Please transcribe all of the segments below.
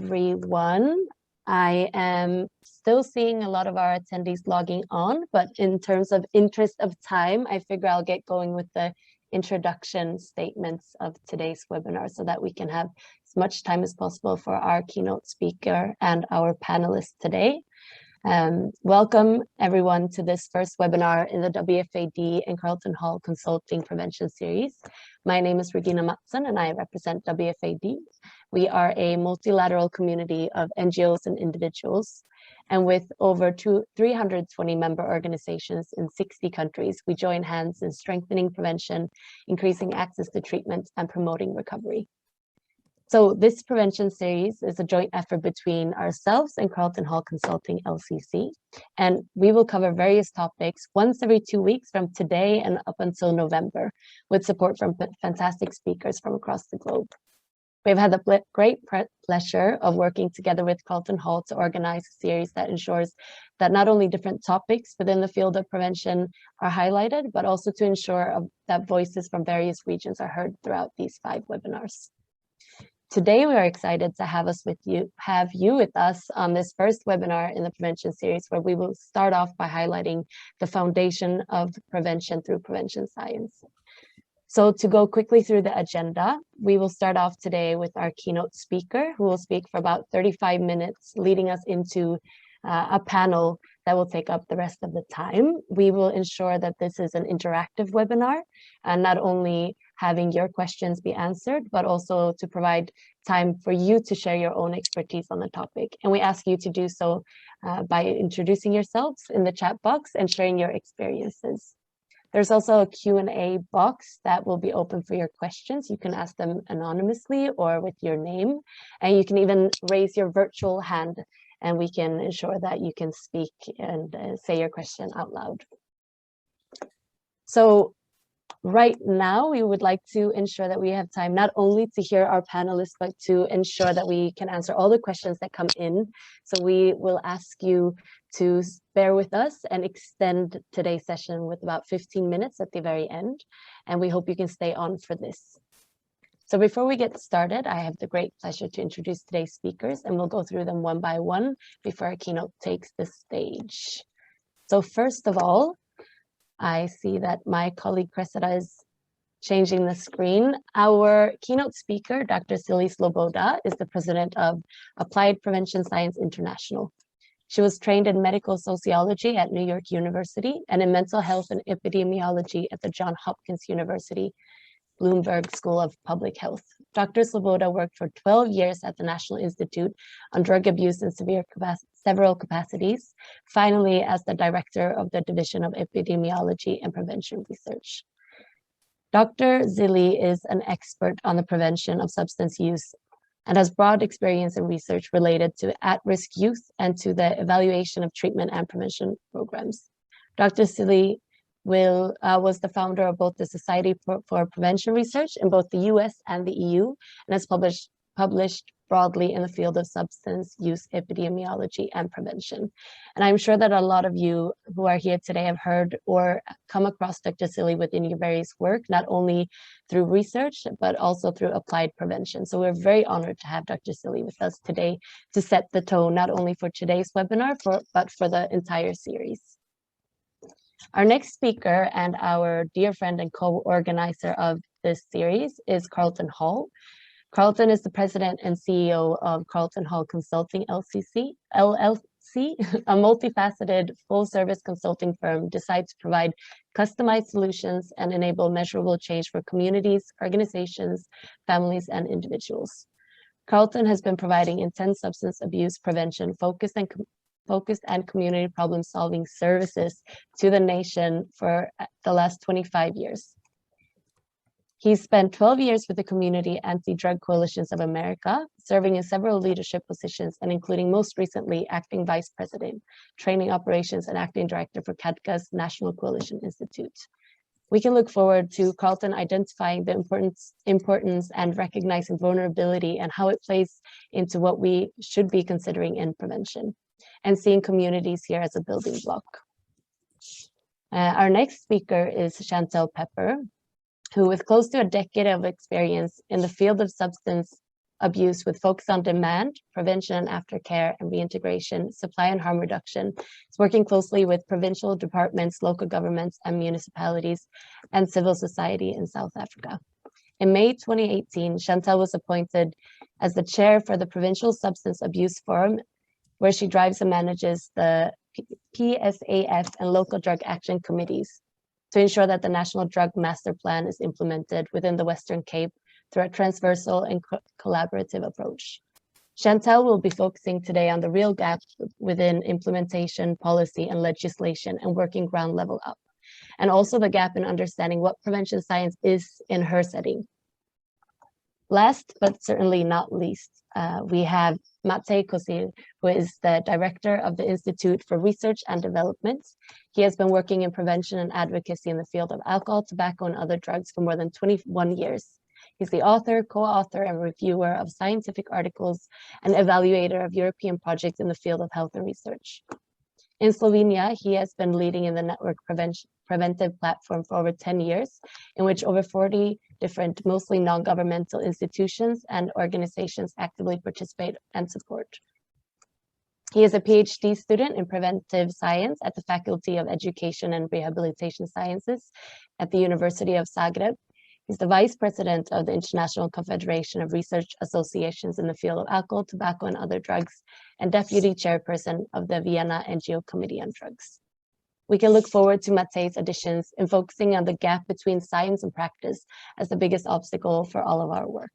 everyone. I am still seeing a lot of our attendees logging on, but in terms of interest of time, I figure I'll get going with the introduction statements of today's webinar so that we can have as much time as possible for our keynote speaker and our panelists today. Welcome everyone to this first webinar in the WFAD and Carlton Hall Consulting Prevention Series. My name is Regina Mattsson and I represent WFAD. We are a multilateral community of NGOs and individuals, and with over 320 member organizations in 60 countries, we join hands in strengthening prevention, increasing access to treatment, and promoting recovery. So this prevention series is a joint effort between ourselves and Carlton Hall Consulting LCC, and we will cover various topics once every 2 weeks from today and up until November, with support from fantastic speakers from across the globe. We've had the great pleasure of working together with Carlton Hall to organize a series that ensures that not only different topics within the field of prevention are highlighted, but also to ensure that voices from various regions are heard throughout these 5 webinars. Today, we are excited to have you with us on this first webinar in the prevention series, where we will start off by highlighting the foundation of prevention through prevention science. So to go quickly through the agenda, we will start off today with our keynote speaker, who will speak for about 35 minutes, leading us into a panel that will take up the rest of the time. We will ensure that this is an interactive webinar, and not only having your questions be answered, but also to provide time for you to share your own expertise on the topic. And we ask you to do so by introducing yourselves in the chat box and sharing your experiences. There's also a Q&A box that will be open for your questions. You can ask them anonymously or with your name, and you can even raise your virtual hand and we can ensure that you can speak and say your question out loud. So right now, we would like to ensure that we have time not only to hear our panelists, but to ensure that we can answer all the questions that come in. So we will ask you to bear with us and extend today's session with about 15 minutes at the very end. And we hope you can stay on for this. So before we get started, I have the great pleasure to introduce today's speakers, and we'll go through them one by one before our keynote takes the stage. So first of all, I see that my colleague Cressida is changing the screen. Our keynote speaker, Dr. Silly Sloboda, is the president of Applied Prevention Science International. She was trained in medical sociology at New York University and in mental health and epidemiology at the Johns Hopkins University Bloomberg School of Public Health. Dr. Sloboda worked for 12 years at the National Institute on Drug Abuse in several capacities, finally as the director of the Division of Epidemiology and Prevention Research. Dr. Zilli is an expert on the prevention of substance use and has broad experience in research related to at-risk youth and to the evaluation of treatment and prevention programs. Dr. Zilli was the founder of both the Society for Prevention Research in both the US and the EU, and has published broadly in the field of substance use epidemiology and prevention. And I'm sure that a lot of you who are here today have heard or come across Dr. Zilli within your various work, not only through research, but also through applied prevention. So we're very honored to have Dr. Zilli with us today to set the tone, not only for today's webinar, but for the entire series. Our next speaker and our dear friend and co-organizer of this series is Carlton Hall. Carlton is the president and CEO of Carlton Hall Consulting LLC, a multifaceted full-service consulting firm designed to provide customized solutions and enable measurable change for communities, organizations, families, and individuals. Carlton has been providing intense substance abuse prevention focused and community problem-solving services to the nation for the last 25 years. He's spent 12 years with the Community Anti-Drug Coalitions of America, serving in several leadership positions and including most recently acting vice president, training operations and acting director for CADCA's National Coalition Institute. We can look forward to Carlton identifying the importance and recognizing vulnerability and how it plays into what we should be considering in prevention, and seeing communities here as a building block. Our next speaker is Chantel Pepper, who with close to a decade of experience in the field of substance abuse with focus on demand, prevention and aftercare, and reintegration, supply and harm reduction. It's working closely with provincial departments, local governments, and municipalities, and civil society in South Africa. In May 2018, Chantal was appointed as the chair for the Provincial Substance Abuse Forum, where she drives and manages the PSAF and local drug action committees to ensure that the National Drug Master Plan is implemented within the Western Cape through a transversal and collaborative approach. Chantal will be focusing today on the real gap within implementation, policy, and legislation, and working ground level up, and also the gap in understanding what prevention science is in her setting. Last, but certainly not least, we have Matej Kosil, who is the director of the Institute for Research and Development. He has been working in prevention and advocacy in the field of alcohol, tobacco, and other drugs for more than 21 years. He's the author, co-author, and reviewer of scientific articles and evaluator of European projects in the field of health and research. In Slovenia, he has been leading in the network preventive platform for over 10 years, in which over 40 different, mostly non-governmental institutions and organizations actively participate and support. He is a PhD student in preventive science at the Faculty of Education and Rehabilitation Sciences at the University of Zagreb. He's the vice president of the International Confederation of Research Associations in the field of alcohol, tobacco, and other drugs, and deputy chairperson of the Vienna NGO Committee on Drugs. We can look forward to Matej's additions in focusing on the gap between science and practice as the biggest obstacle for all of our work.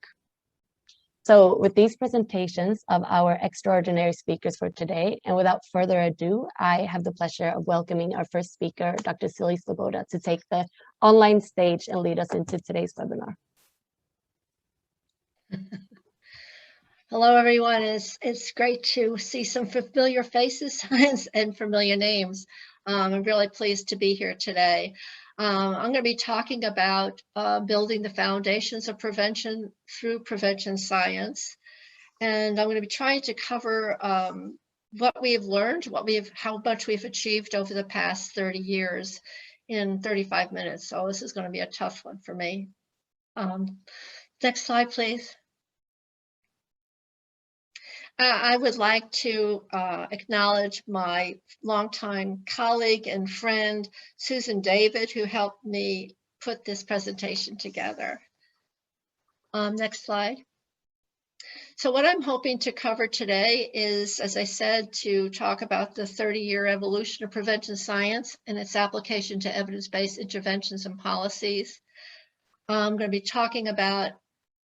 So with these presentations of our extraordinary speakers for today, and without further ado, I have the pleasure of welcoming our first speaker, Dr. Silly Sloboda, to take the online stage and lead us into today's webinar. Hello, everyone. It's great to see some familiar faces and familiar names. I'm really pleased to be here today. I'm going to be talking about building the foundations of prevention through prevention science. And I'm going to be trying to cover what we have learned, how much we've achieved over the past 30 years in 35 minutes. So this is going to be a tough one for me. Next slide, please. I would like to acknowledge my longtime colleague and friend, Susan David, who helped me put this presentation together. Next slide. So what I'm hoping to cover today is, as I said, to talk about the 30-year evolution of prevention science and its application to evidence-based interventions and policies. I'm going to be talking about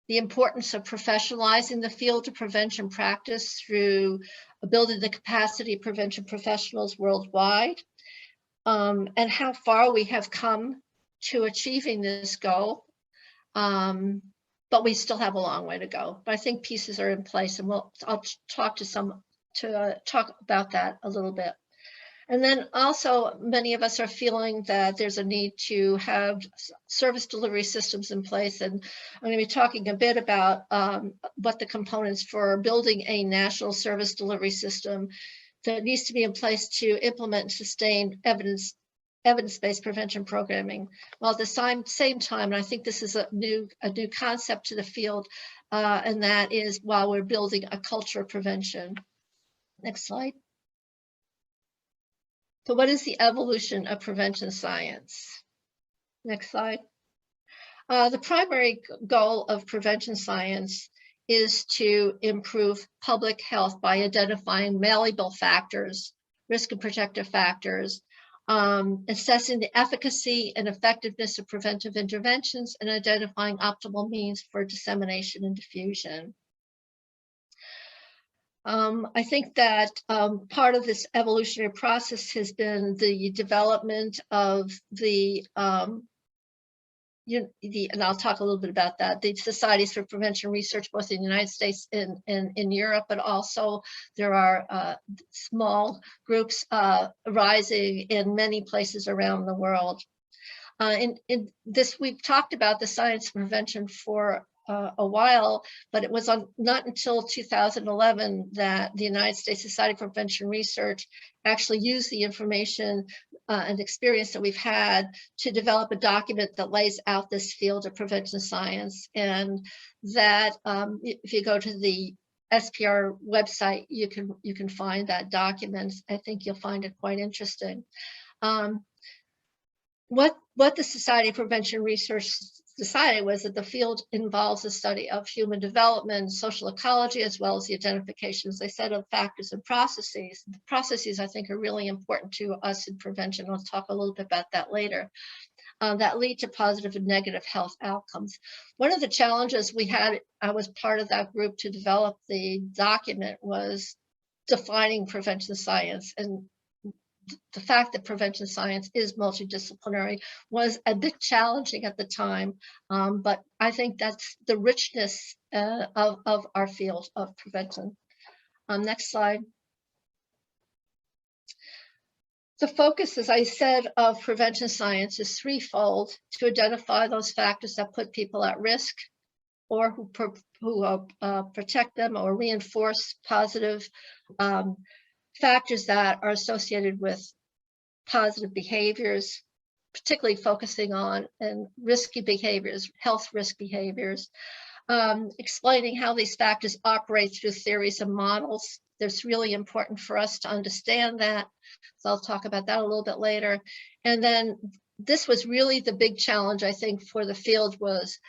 the importance of professionalizing the field of prevention practice through building the capacity of prevention professionals worldwide, and how far we have come to achieving this goal. But we still have a long way to go. But I think pieces are in place, and I'll talk talk about that a little bit. And then also, many of us are feeling that there's a need to have service delivery systems in place. And I'm going to be talking a bit about what the components for building a national service delivery system that needs to be in place to implement and sustain evidence-based prevention programming, while at the same time, and I think this is a new concept to the field, and that is while we're building a culture of prevention. Next slide. So what is the evolution of prevention science? Next slide. The primary goal of prevention science is to improve public health by identifying malleable factors, risk and protective factors, assessing the efficacy and effectiveness of preventive interventions, and identifying optimal means for dissemination and diffusion. I think that part of this evolutionary process has been the development of and I'll talk a little bit about that, the societies for prevention research, both in the United States and in Europe, but also there are small groups arising in many places around the world. In this, we've talked about the science of prevention for a while, but it was not until 2011 that the United States Society for Prevention Research actually used the information and experience that we've had to develop a document that lays out this field of prevention science. And that if you go to the SPR website, you can find that document. I think you'll find it quite interesting. What the Society of Prevention Research decided was that the field involves the study of human development, social ecology, as well as the identification, as I said, of factors and processes. The processes, I think, are really important to us in prevention. I'll talk a little bit about that later. That lead to positive and negative health outcomes. One of the challenges we had, I was part of that group to develop the document, was defining prevention science. And the fact that prevention science is multidisciplinary was a bit challenging at the time, but I think that's the richness of our field of prevention. Next slide. The focus, as I said, of prevention science is threefold: to identify those factors that put people at risk, or who protect them or reinforce positive factors that are associated with positive behaviors, particularly focusing on risky behaviors, health risk behaviors, explaining how these factors operate through theories and models. That's really important for us to understand that. So I'll talk about that a little bit later. And then this was really the big challenge, I think, for the field, was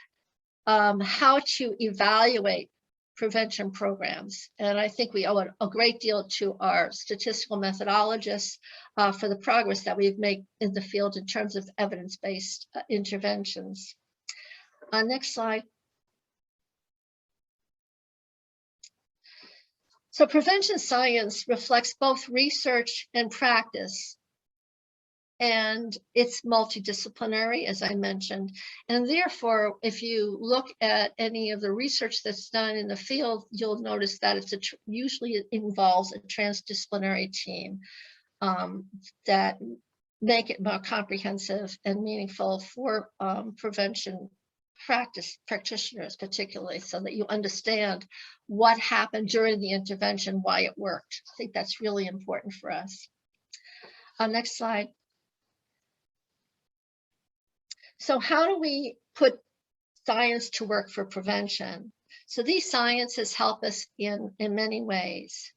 how to evaluate prevention programs. And I think we owe a great deal to our statistical methodologists for the progress that we've made in the field in terms of evidence-based interventions. Next slide. So prevention science reflects both research and practice, and it's multidisciplinary, as I mentioned. And therefore, if you look at any of the research that's done in the field, you'll notice that usually involves a transdisciplinary team that make it more comprehensive and meaningful for prevention practitioners, particularly, so that you understand what happened during the intervention, why it worked. I think that's really important for us. Next slide. So how do we put science to work for prevention? So these sciences help us in many ways.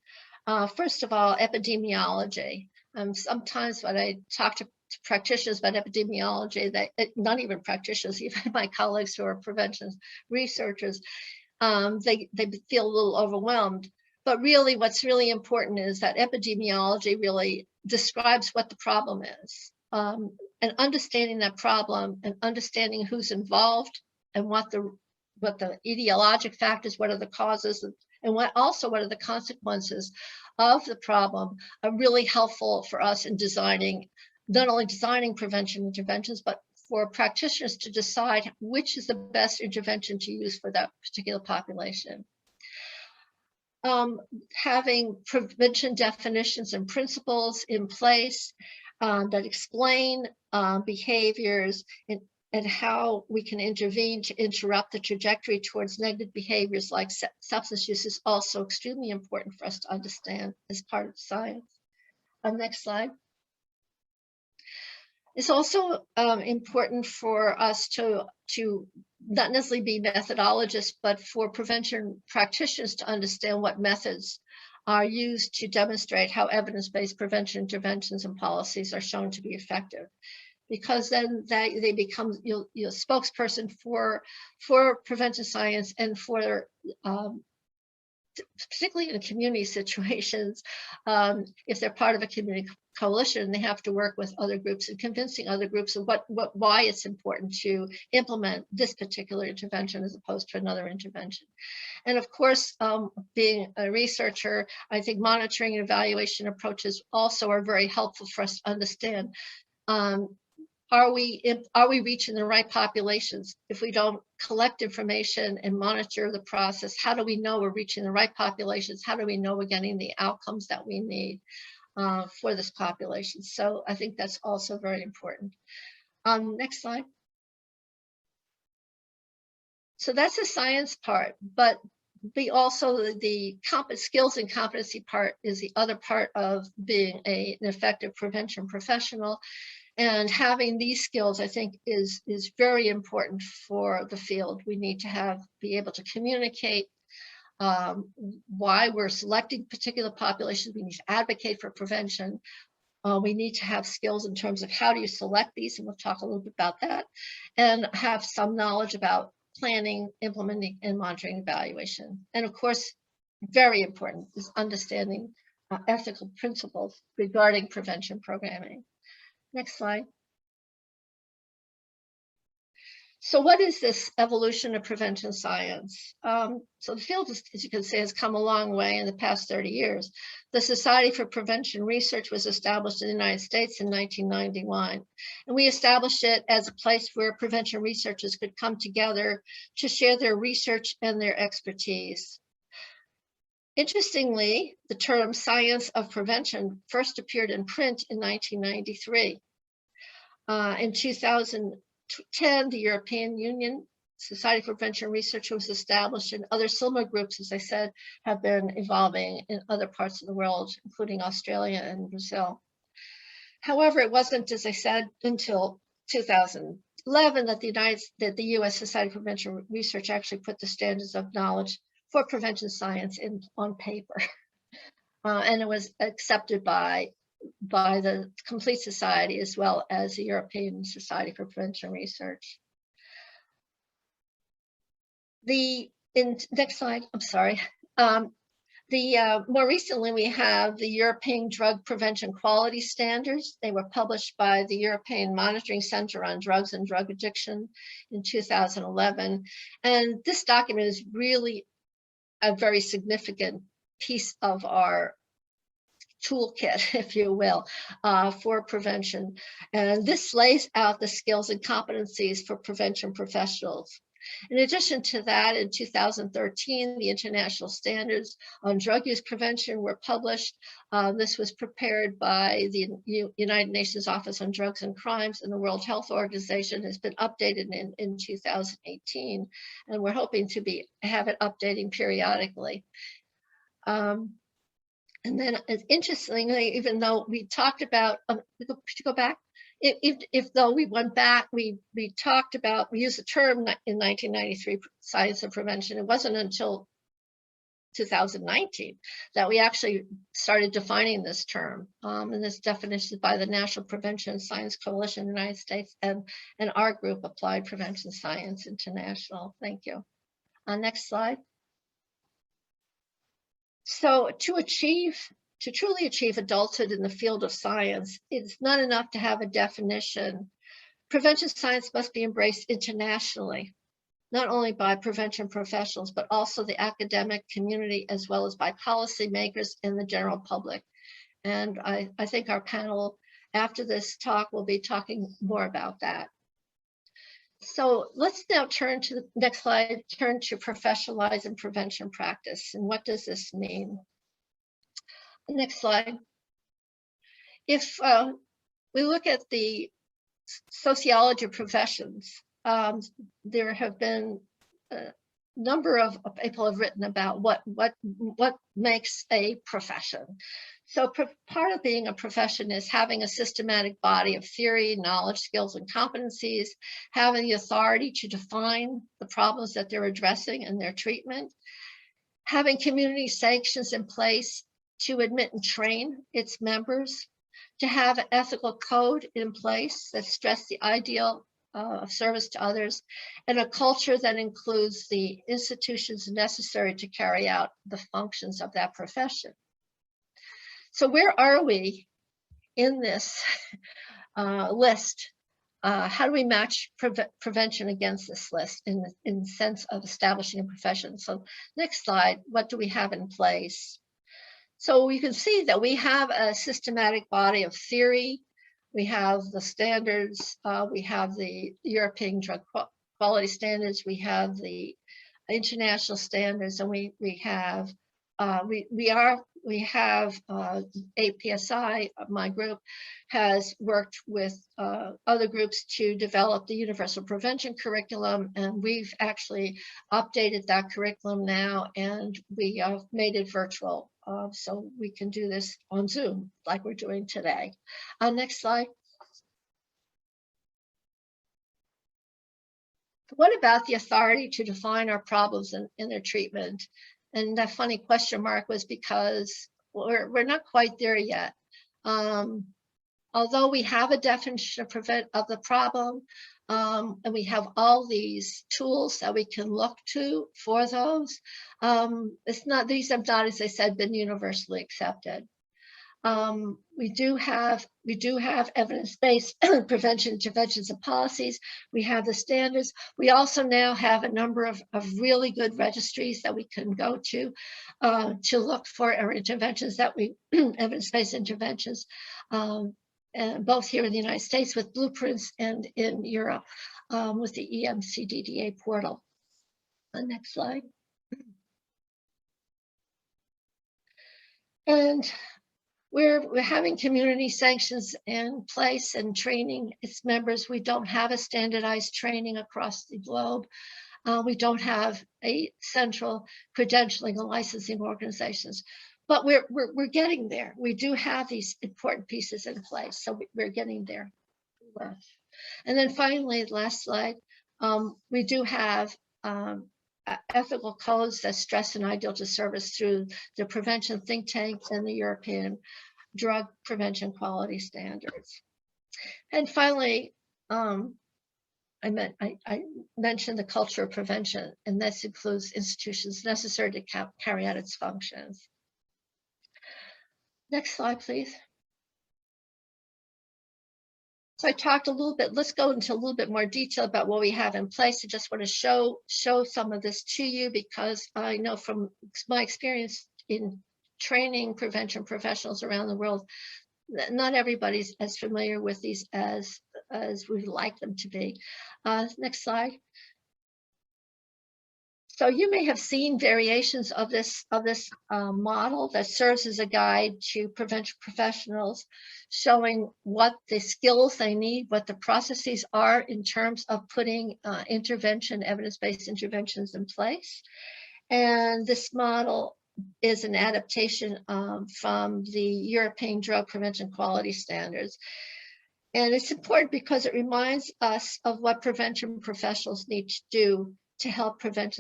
First of all, epidemiology. Sometimes when I talk to practitioners about epidemiology, not even practitioners, even my colleagues who are prevention researchers, they feel a little overwhelmed. But really, what's really important is that epidemiology really describes what the problem is. And understanding that problem and understanding who's involved and what the etiologic factors, what are the causes, and what are the consequences of the problem, are really helpful for us in designing, not only designing prevention interventions, but for practitioners to decide which is the best intervention to use for that particular population. Having prevention definitions and principles in place that explain behaviors and how we can intervene to interrupt the trajectory towards negative behaviors like substance use is also extremely important for us to understand as part of science. Next slide. It's also important for us to not necessarily be methodologists, but for prevention practitioners to understand what methods are used to demonstrate how evidence-based prevention interventions and policies are shown to be effective. Because then they become your spokesperson for prevention science, and for particularly in community situations, if they're part of a community coalition, they have to work with other groups and convincing other groups of why it's important to implement this particular intervention as opposed to another intervention. And of course, being a researcher, I think monitoring and evaluation approaches also are very helpful for us to understand. Are we reaching the right populations? If we don't collect information and monitor the process, how do we know we're reaching the right populations? How do we know we're getting the outcomes that we need for this population? So I think that's also very important. Next slide. So that's the science part, but be also the skills and competency part is the other part of being an effective prevention professional. And having these skills, I think, is very important for the field. We need to be able to communicate why we're selecting particular populations. We need to advocate for prevention. We need to have skills in terms of how do you select these, and we'll talk a little bit about that, and have some knowledge about planning, implementing, and monitoring evaluation. And of course, very important is understanding ethical principles regarding prevention programming. Next slide. So what is this evolution of prevention science? So the field, as you can see, has come a long way in the past 30 years. The Society for Prevention Research was established in the United States in 1991. And we established it as a place where prevention researchers could come together to share their research and their expertise. Interestingly, the term science of prevention first appeared in print in 1993. In 2010, the European Union Society for Prevention Research was established, and other similar groups, as I said, have been evolving in other parts of the world, including Australia and Brazil. However, it wasn't, as I said, until 2011 that the U.S. Society for Prevention Research actually put the standards of knowledge for prevention science on paper, and it was accepted by the Complete Society as well as the European Society for Prevention Research. Next slide, I'm sorry. More recently, we have the European Drug Prevention Quality Standards. They were published by the European Monitoring Center on Drugs and Drug Addiction in 2011. And this document is really a very significant piece of our toolkit, if you will, for prevention. And this lays out the skills and competencies for prevention professionals. In addition to that, in 2013, the International Standards on Drug Use Prevention were published. This was prepared by the United Nations Office on Drugs and Crimes, and the World Health Organization has been updated in 2018, and we're hoping to have it updating periodically. And then, interestingly, even though we talked about, go back, if though we went back, we talked about, we used the term in 1993, science of prevention. It wasn't until 2019 that we actually started defining this term. And this definition is by the National Prevention Science Coalition in the United States and our group, Applied Prevention Science International. Thank you. Next slide. So to truly achieve adulthood in the field of science, it's not enough to have a definition. Prevention science must be embraced internationally, not only by prevention professionals, but also the academic community, as well as by policymakers and the general public. And I think our panel after this talk will be talking more about that. So let's now turn to the next slide, turn to professionalizing prevention practice. And what does this mean? Next slide. If we look at the sociology of professions, there have been a number of people have written about what makes a profession. So part of being a profession is having a systematic body of theory, knowledge, skills, and competencies, having the authority to define the problems that they're addressing and their treatment, having community sanctions in place to admit and train its members, to have an ethical code in place that stress the ideal of service to others, and a culture that includes the institutions necessary to carry out the functions of that profession. So where are we in this list? How do we match prevention against this list in the sense of establishing a profession? So next slide, what do we have in place? So you can see that we have a systematic body of theory. We have the standards, we have the European drug quality standards, we have the international standards, and we have we have APSI, my group, has worked with other groups to develop the universal prevention curriculum, and we've actually updated that curriculum now, and we have made it virtual, so we can do this on Zoom like we're doing today. Next slide. What about the authority to define our problems in their treatment? And that funny question mark was because we're not quite there yet. Although we have a definition of the problem, and we have all these tools that we can look to for those, these have not, as I said, been universally accepted. We do have evidence-based prevention interventions and policies. We have the standards. We also now have a number of really good registries that we can go to look for our interventions that we evidence-based interventions, and both here in the United States with blueprints and in Europe with the EMCDDA portal. Next slide. And we're having community sanctions in place and training its members. We don't have a standardized training across the globe. We don't have a central credentialing and licensing organizations, but we're getting there. We do have these important pieces in place, so we're getting there. And then finally, last slide, we do have ethical codes that stress an ideal to service through the prevention think tank and the European drug prevention quality standards. And finally, I mentioned the culture of prevention, and this includes institutions necessary to carry out its functions. Next slide, please. So I talked a little bit, let's go into a little bit more detail about what we have in place. I just want to show some of this to you, because I know from my experience in training prevention professionals around the world, not everybody's as familiar with these as we'd like them to be. Next slide. So you may have seen variations of this model that serves as a guide to prevention professionals, showing what the skills they need, what the processes are in terms of putting evidence-based interventions in place. And this model is an adaptation from the European Drug Prevention Quality Standards. And it's important because it reminds us of what prevention professionals need to do to help prevent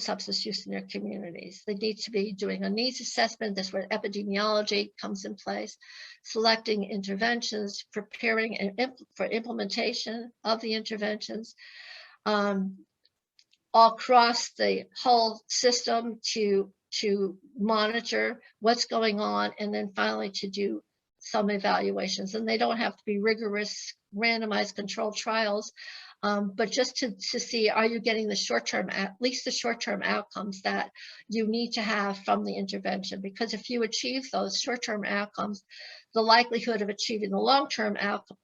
substance use in their communities. They need to be doing a needs assessment. That's where epidemiology comes in place, selecting interventions, preparing for implementation of the interventions, all across the whole system to monitor what's going on, and then finally to do some evaluations. And they don't have to be rigorous randomized controlled trials, but just to see, are you getting the at least the short-term outcomes that you need to have from the intervention? Because if you achieve those short-term outcomes, the likelihood of achieving the long-term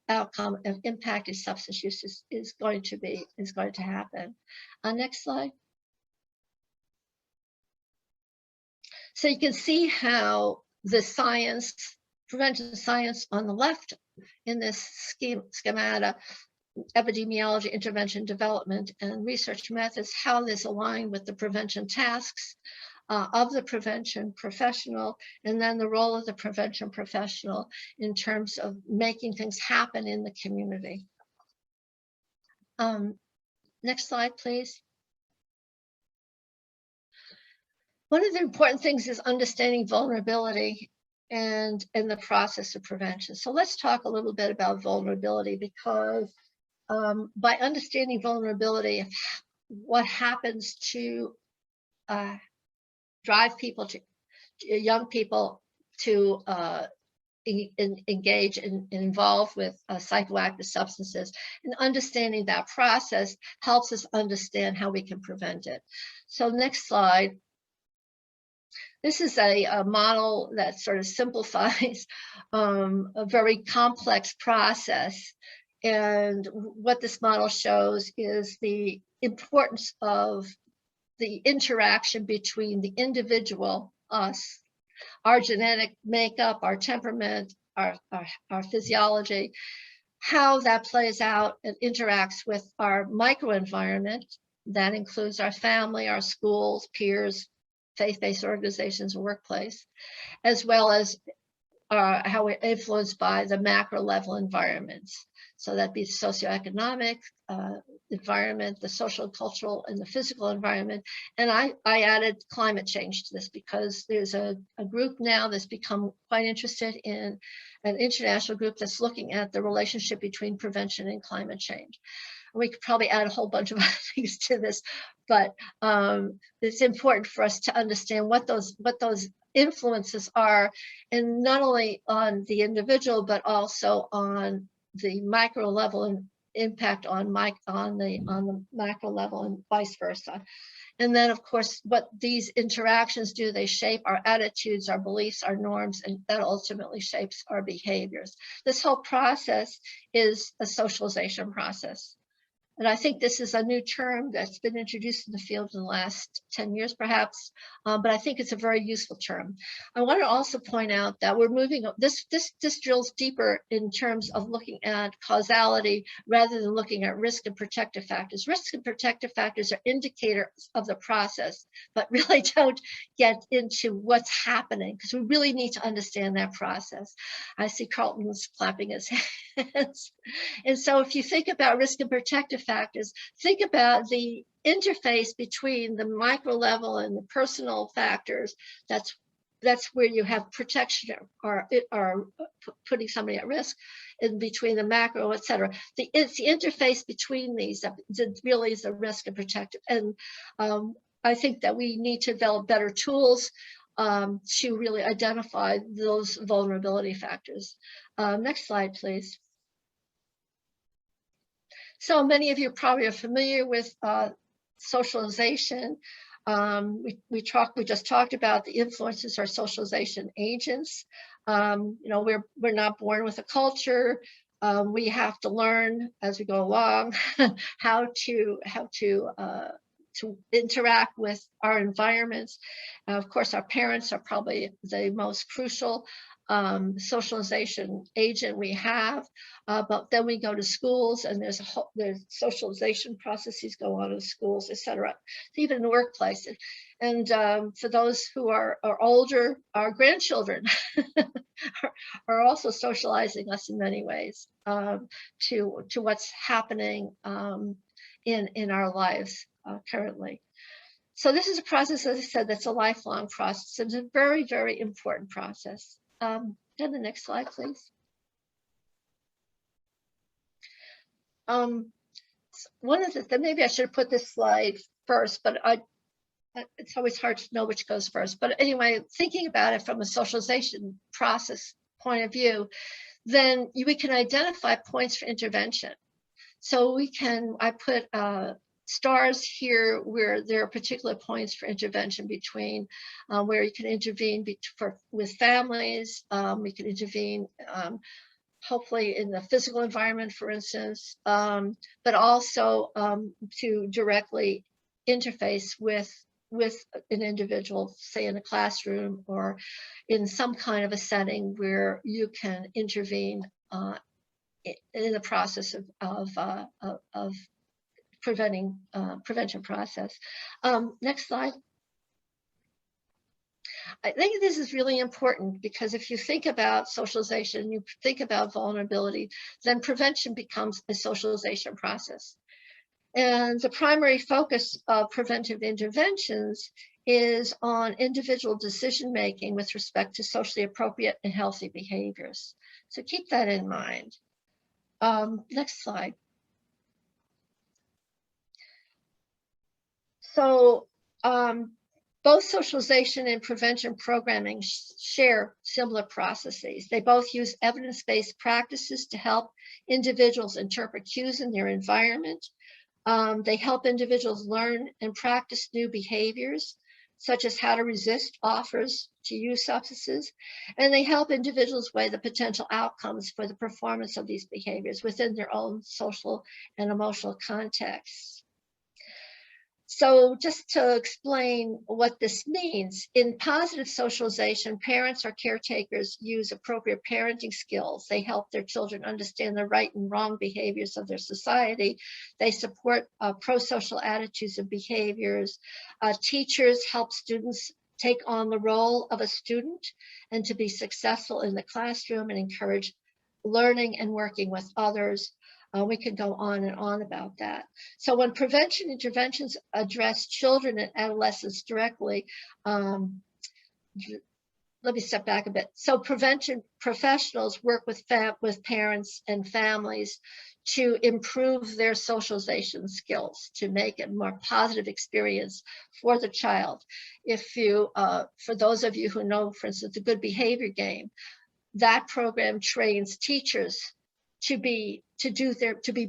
outcome of impacted substance use is going to happen. Next slide. So you can see how the prevention science on the left in this schemata, epidemiology, intervention, development, and research methods, how this align with the prevention tasks of the prevention professional, and then the role of the prevention professional in terms of making things happen in the community. Next slide, please. One of the important things is understanding vulnerability and the process of prevention. So let's talk a little bit about vulnerability, because by understanding vulnerability, what happens to drive people, young people to engage and involve with psychoactive substances, and understanding that process helps us understand how we can prevent it. So next slide. This is a model that sort of simplifies a very complex process. And what this model shows is the importance of the interaction between the individual us, our genetic makeup, our temperament, our physiology, how that plays out and interacts with our microenvironment. That includes our family, our schools, peers, faith-based organizations, workplace, as well as how we're influenced by the macro level environments. So that'd be the socioeconomic environment, the social, cultural, and the physical environment. And I added climate change to this because there's a group now that's become quite interested in, an international group that's looking at the relationship between prevention and climate change. We could probably add a whole bunch of other things to this, but it's important for us to understand what those influences are, and not only on the individual, but also on the micro level and impact on the macro level and vice versa. And then, of course, what these interactions do, they shape our attitudes, our beliefs, our norms, and that ultimately shapes our behaviors. This whole process is a socialization process. And I think this is a new term that's been introduced in the field in the last 10 years, perhaps, but I think it's a very useful term. I want to also point out that we're moving, this drills deeper in terms of looking at causality rather than looking at risk and protective factors. Risk and protective factors are indicators of the process, but really don't get into what's happening, because we really need to understand that process. I see Carlton's clapping his hands. And so if you think about risk and protective factors, think about the interface between the micro level and the personal factors. That's where you have protection or putting somebody at risk, in between the macro, et cetera. It's the interface between these that really is the risk and protective. And I think that we need to develop better tools to really identify those vulnerability factors. Next slide, please. So many of you probably are familiar with socialization. We just talked about the influences are socialization agents. You know, we're not born with a culture. We have to learn as we go along how to interact with our environments. Of course, our parents are probably the most crucial socialization agent we have, but then we go to schools, and there's socialization processes go on in schools, etc. Even in the workplace. And for those who are older, our grandchildren are also socializing us in many ways to what's happening in our lives currently. So this is a process, as I said, that's a lifelong process. It's a very, very important process. Then the next slide, please. One of the, maybe I should have put this slide first, but it's always hard to know which goes first. But anyway, thinking about it from a socialization process point of view, then we can identify points for intervention. So I put stars here where there are particular points for intervention between where you can intervene with families. We can intervene hopefully in the physical environment, for instance, but also to directly interface with an individual, say in a classroom or in some kind of a setting where you can intervene in the process of prevention process. Next slide. I think this is really important because if you think about socialization, you think about vulnerability, then prevention becomes a socialization process. And the primary focus of preventive interventions is on individual decision-making with respect to socially appropriate and healthy behaviors. So keep that in mind. Next slide. So both socialization and prevention programming share similar processes. They both use evidence-based practices to help individuals interpret cues in their environment. They help individuals learn and practice new behaviors, such as how to resist offers to use substances. And they help individuals weigh the potential outcomes for the performance of these behaviors within their own social and emotional contexts. So just to explain what this means, in positive socialization, parents or caretakers use appropriate parenting skills. They help their children understand the right and wrong behaviors of their society. They support pro-social attitudes and behaviors. Teachers help students take on the role of a student and to be successful in the classroom and encourage learning and working with others. We could go on and on about that. So when prevention interventions address children and adolescents directly, let me step back a bit. So prevention professionals work with parents and families to improve their socialization skills, to make it a more positive experience for the child. If you, for those of you who know, for instance, the Good Behavior Game, that program trains teachers to be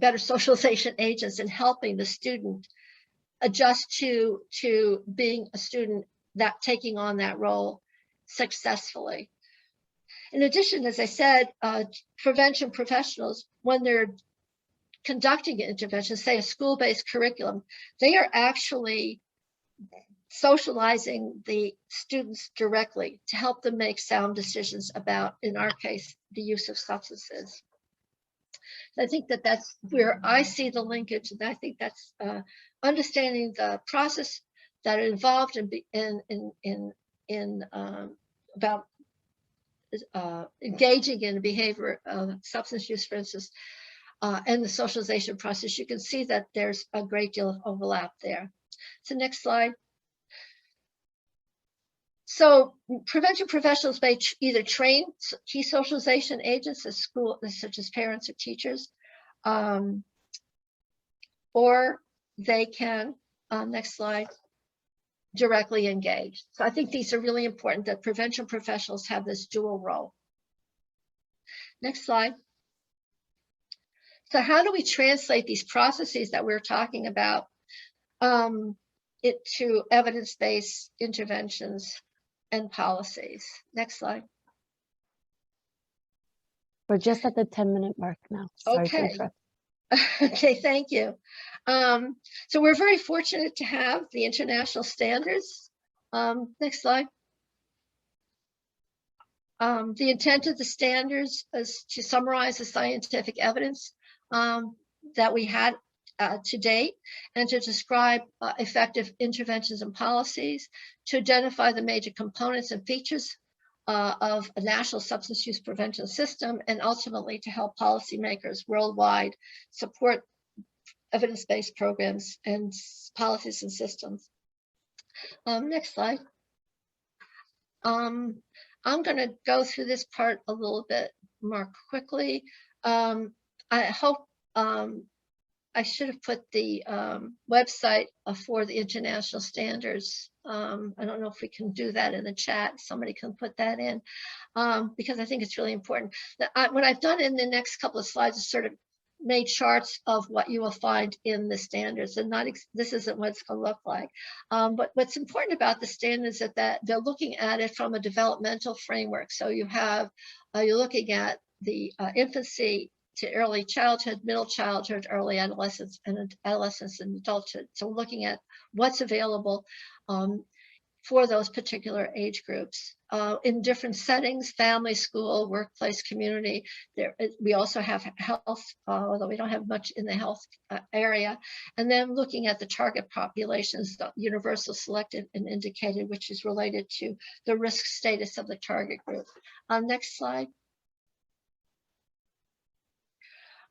better socialization agents in helping the student adjust to being a student, that taking on that role successfully. In addition, as I said, prevention professionals, when they're conducting interventions, say a school-based curriculum, they are actually socializing the students directly to help them make sound decisions about, in our case, the use of substances. I think that that's where I see the linkage, and I think that's understanding the process that are involved in about engaging in behavior of substance use, for instance, and the socialization process. You can see that there's a great deal of overlap there. So next slide. So prevention professionals may either train key socialization agents at school, such as parents or teachers, or they can, next slide, directly engage. So I think these are really important, that prevention professionals have this dual role. Next slide. So how do we translate these processes that we're talking about into evidence-based interventions and policies? Next slide. We're just at the 10-minute mark now. Sorry to interrupt. Okay, thank you. So we're very fortunate to have the international standards. Next slide. The intent of the standards is to summarize the scientific evidence that we had to date, and to describe effective interventions and policies, to identify the major components and features of a national substance use prevention system, and ultimately to help policymakers worldwide support evidence-based programs and policies and systems. Next slide. I'm going to go through this part a little bit more quickly. I hope I should have put the website for the international standards. I don't know if we can do that in the chat. Somebody can put that in, because I think it's really important. What I've done in the next couple of slides is sort of made charts of what you will find in the standards, and this isn't what it's going to look like. But what's important about the standards is that they're looking at it from a developmental framework. So you have, you're looking at the infancy to early childhood, middle childhood, early adolescence, and adulthood. So looking at what's available for those particular age groups in different settings: family, school, workplace, community. We also have health, although we don't have much in the health area. And then looking at the target populations, the universal, selected, and indicated, which is related to the risk status of the target group. Next slide.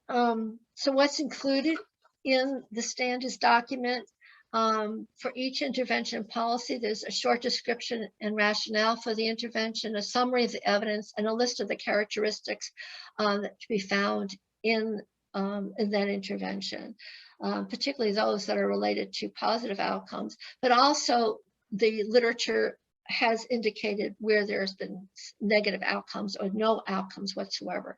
So what's included in the standards document? For each intervention policy, there's a short description and rationale for the intervention, a summary of the evidence, and a list of the characteristics that to be found in that intervention, particularly those that are related to positive outcomes, but also the literature has indicated where there's been negative outcomes or no outcomes whatsoever.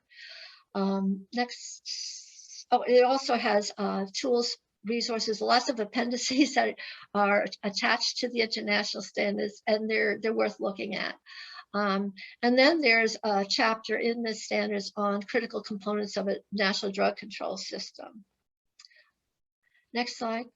Next, oh, it also has tools, resources, lots of appendices that are attached to the international standards, and they're worth looking at. And then there's a chapter in the standards on critical components of a national drug control system. Next slide.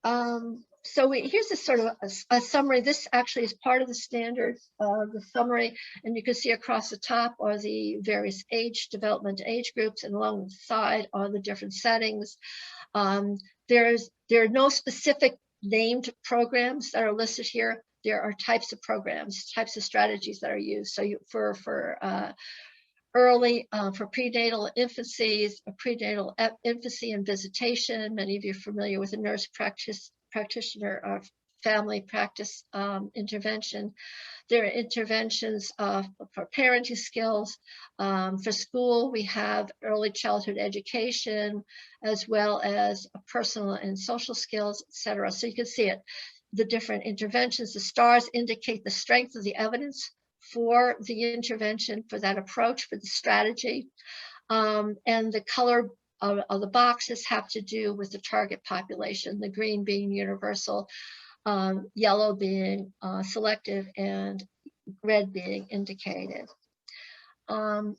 Here's a sort of a summary. This actually is part of the standards, the summary, and you can see across the top are the various development age groups, and along the side are the different settings. There are no specific named programs that are listed here. There are types of programs, types of strategies that are used. So for early, for prenatal infancies, prenatal infancy and visitation. Many of you are familiar with a nurse practitioner or family practice intervention. There are interventions for parenting skills. For school, we have early childhood education, as well as personal and social skills, etc. So you can see it, the different interventions. The stars indicate the strength of the evidence for the intervention, for that approach, for the strategy. And the color of the boxes have to do with the target population, the green being universal, yellow being selective, and red being indicated. Next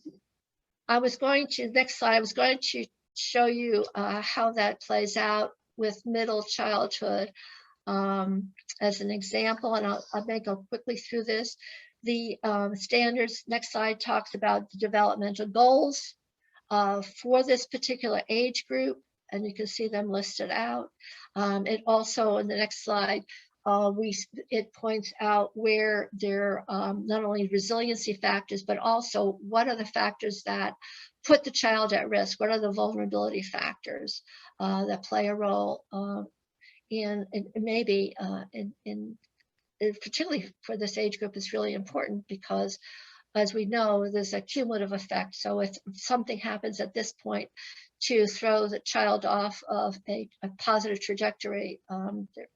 slide, I was going to show you how that plays out with middle childhood as an example, and I may go quickly through this. The standards, next slide, talks about the developmental goals for this particular age group, and you can see them listed out. It also, in the next slide, it points out where there are not only resiliency factors, but also what are the factors that put the child at risk? What are the vulnerability factors that play a role in maybe particularly for this age group is really important, because as we know, there's a cumulative effect. So if something happens at this point to throw the child off of a positive trajectory,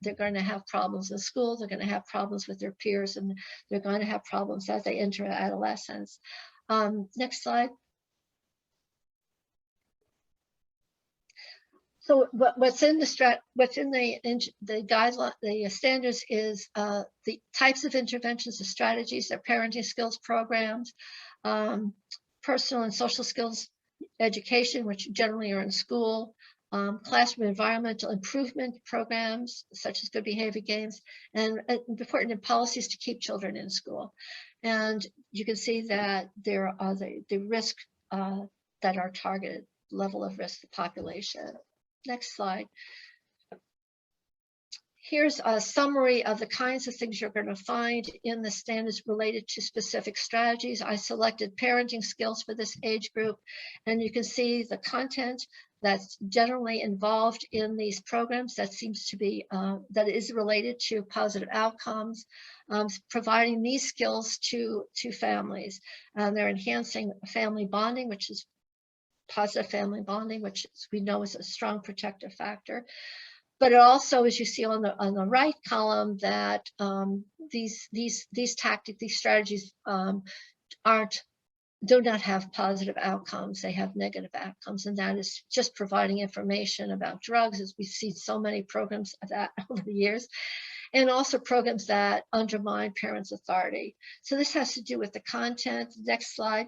they're going to have problems in school, they're going to have problems with their peers, and they're going to have problems as they enter adolescence. Next slide. So what's in the guideline, the standards, is the types of interventions, the strategies, the parenting skills programs, personal and social skills education, which generally are in school, classroom environmental improvement programs, such as good behavior games, and important in policies to keep children in school. And you can see that there are the risk that are targeted, level of risk, the population. Next slide. Here's a summary of the kinds of things you're going to find in the standards related to specific strategies. I selected parenting skills for this age group, and you can see the content that's generally involved in these programs that seems to be, that is related to positive outcomes, providing these skills to families. They're enhancing family bonding, which is positive family bonding, which we know is a strong protective factor. But it also, as you see on the right column, that these tactics, these strategies do not have positive outcomes. They have negative outcomes, and that is just providing information about drugs, as we've seen so many programs of that over the years, and also programs that undermine parents' authority. So this has to do with the content. Next slide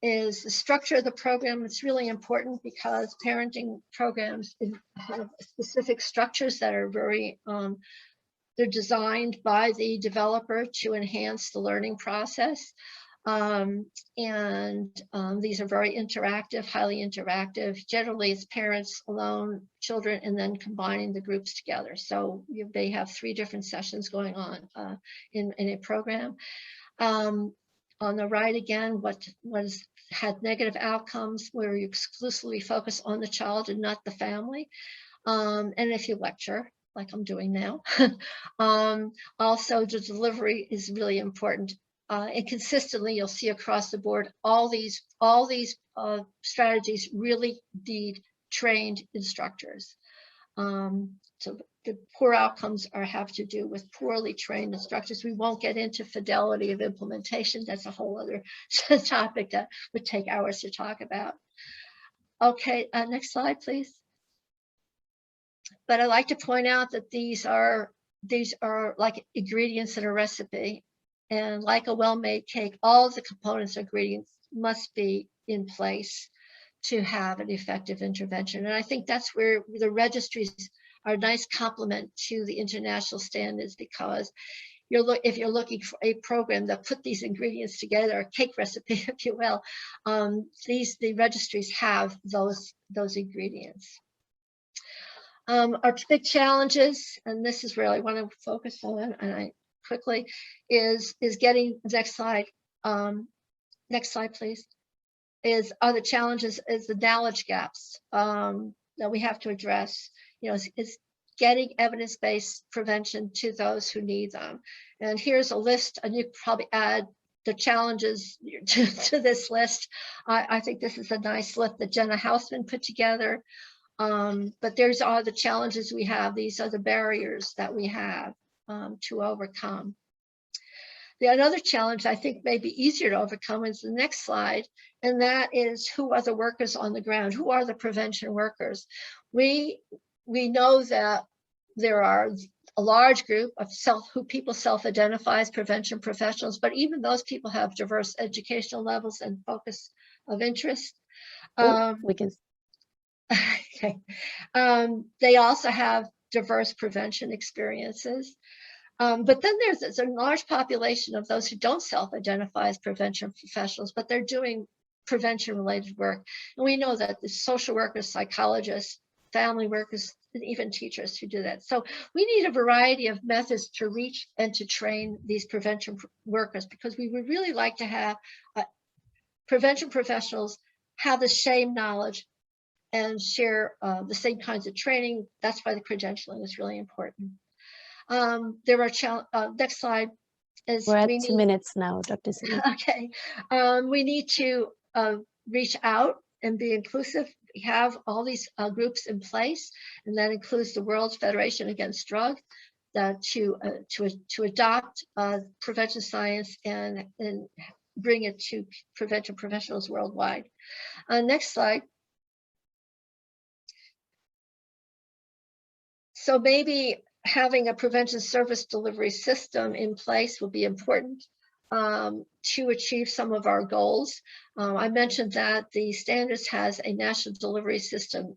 is the structure of the program. It's really important because parenting programs have specific structures that are very, they're designed by the developer to enhance the learning process. These are very interactive, highly interactive. Generally, it's parents alone, children, and then combining the groups together. So they have 3 different sessions going on in a program. On the right, again, what had negative outcomes, where you exclusively focus on the child and not the family. And if you lecture, like I'm doing now, also the delivery is really important. And consistently, you'll see across the board, all these strategies really need trained instructors. So the poor outcomes have to do with poorly trained instructors. We won't get into fidelity of implementation. That's a whole other topic that would take hours to talk about. Okay, next slide, please. But I like to point out that these are like ingredients in a recipe, and like a well-made cake, all of the components and ingredients must be in place to have an effective intervention. And I think that's where the registries are a nice complement to the international standards, because if you're looking for a program that put these ingredients together, a cake recipe, if you will, the registries have those ingredients. Our big challenges, and this is where I want to focus on, and I quickly, is getting, next slide, please, are the challenges, is the knowledge gaps that we have to address. Is getting evidence-based prevention to those who need them. And here's a list, and you probably add the challenges to this list. I think this is a nice list that Jenna Hausman put together. But there's all the challenges we have. These are the barriers that we have to overcome. Another challenge I think may be easier to overcome is the next slide, and that is, who are the workers on the ground? Who are the prevention workers? We know that there are a large group of who people self-identify as prevention professionals, but even those people have diverse educational levels and focus of interest. We can. Okay. They also have diverse prevention experiences. But then there's a large population of those who don't self-identify as prevention professionals, but they're doing prevention-related work. And we know that the social workers, psychologists, family workers, and even teachers who do that. So we need a variety of methods to reach and to train these prevention workers, because we would really like to have prevention professionals have the same knowledge and share the same kinds of training. That's why the credentialing is really important. There are next slide. We're at 2 minutes now, Dr. Sidney. Okay. We need to reach out and be inclusive. We have all these groups in place, and that includes the World Federation Against Drugs, to adopt prevention science and bring it to prevention professionals worldwide. Next slide. So maybe having a prevention service delivery system in place will be important to achieve some of our goals. I mentioned that the standards has a national delivery system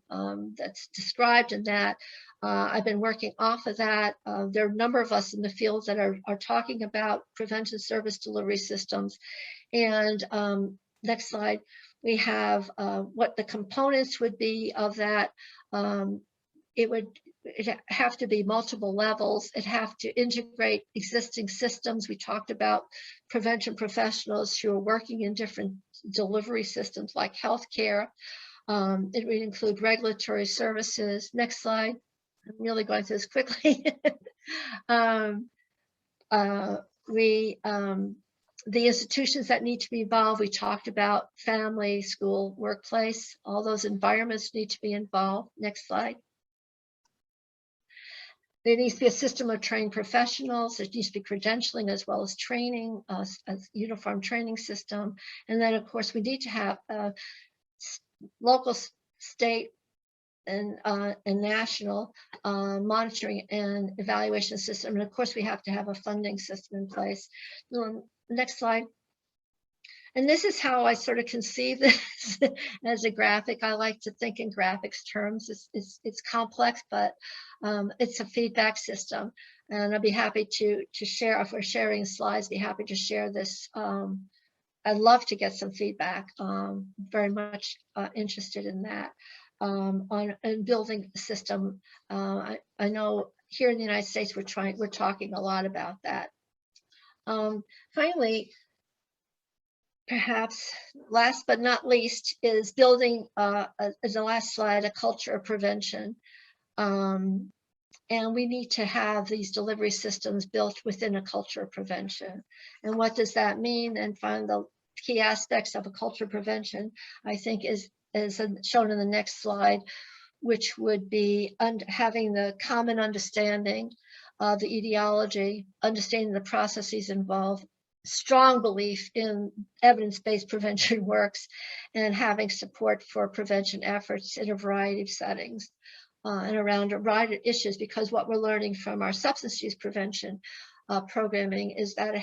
that's described in that. I've been working off of that. There are a number of us in the field that are talking about prevention service delivery systems. And next slide, we have what the components would be of that. It have to be multiple levels. It have to integrate existing systems. We talked about prevention professionals who are working in different delivery systems like healthcare. It would include regulatory services. Next slide. I'm really going through this quickly. The institutions that need to be involved, we talked about family, school, workplace. All those environments need to be involved. Next slide. There needs to be a system of trained professionals. There needs to be credentialing as well as training, a uniform training system. And then, of course, we need to have a local, state, and national monitoring and evaluation system. And of course, we have to have a funding system in place. Next slide. And this is how I sort of conceive this as a graphic. I like to think in graphics terms. It's complex, but it's a feedback system. And I'd be happy to share, if we're sharing slides, be happy to share this. I'd love to get some feedback. Very much interested in that. On building a system. I know here in the United States, we're talking a lot about that. Finally, perhaps last but not least, is building, as the last slide, a culture of prevention. And we need to have these delivery systems built within a culture of prevention. And what does that mean? And find the key aspects of a culture of prevention, I think, is shown in the next slide, which would be having the common understanding of the etiology, understanding the processes involved, strong belief in evidence-based prevention works, and having support for prevention efforts in a variety of settings and around a variety of issues, because what we're learning from our substance use prevention programming is that it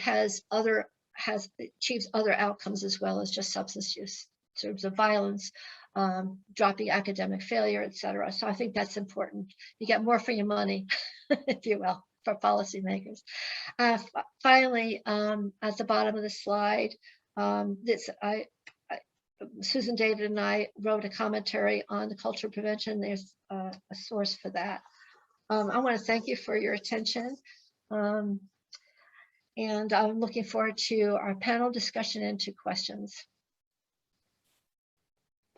achieves other outcomes as well as just substance use, in terms of violence, dropping academic failure, etc. So I think that's important. You get more for your money, if you will, for policymakers. Finally, at the bottom of the slide, Susan David and I wrote a commentary on the culture of prevention. There's a source for that. I want to thank you for your attention. And I'm looking forward to our panel discussion and to questions.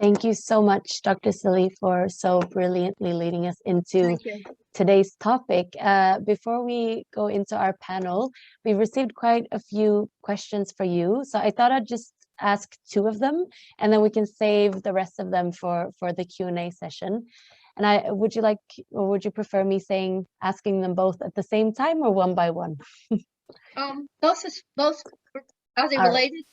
Thank you so much, Dr. Silly, for so brilliantly leading us into today's topic. Before we go into our panel, we've received quite a few questions for you. So I thought I'd just ask 2 of them, and then we can save the rest of them for the Q&A session. And would you prefer me asking them both at the same time or one by one? Both are they related?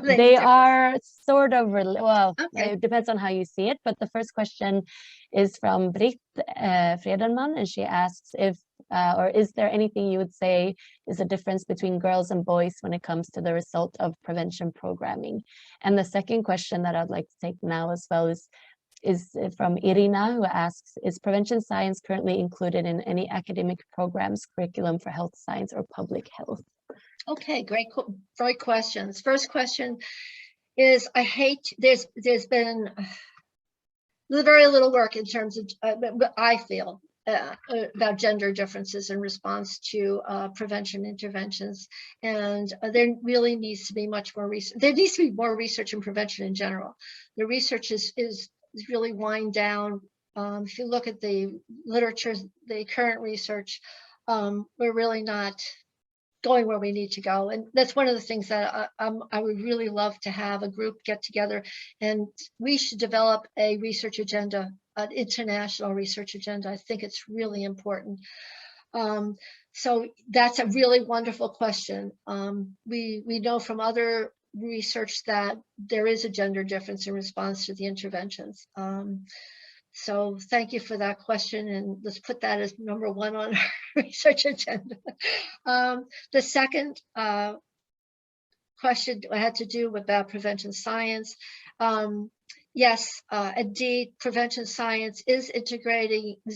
They are sort of well, okay. It depends on how you see it, but the first question is from Britt Friedenman, and she asks if or is there anything you would say is a difference between girls and boys when it comes to the result of prevention programming? And the second question that I'd like to take now as well is from Irina, who asks, is prevention science currently included in any academic programs, curriculum for health science or public health? Okay, great questions. First question is, there's been very little work in terms of, I feel, about gender differences in response to prevention interventions. And there really needs to be much more research. There needs to be more research in prevention in general. The research is really wind down. If you look at the literature, the current research, we're really not going where we need to go. And that's one of the things that I would really love to have a group get together, and we should develop a research agenda, an international research agenda. I think it's really important. So that's a really wonderful question. We know from other research that there is a gender difference in response to the interventions. So thank you for that question, and let's put that as number 1 on our research agenda. The second question had to do about prevention science. Yes, indeed, prevention science is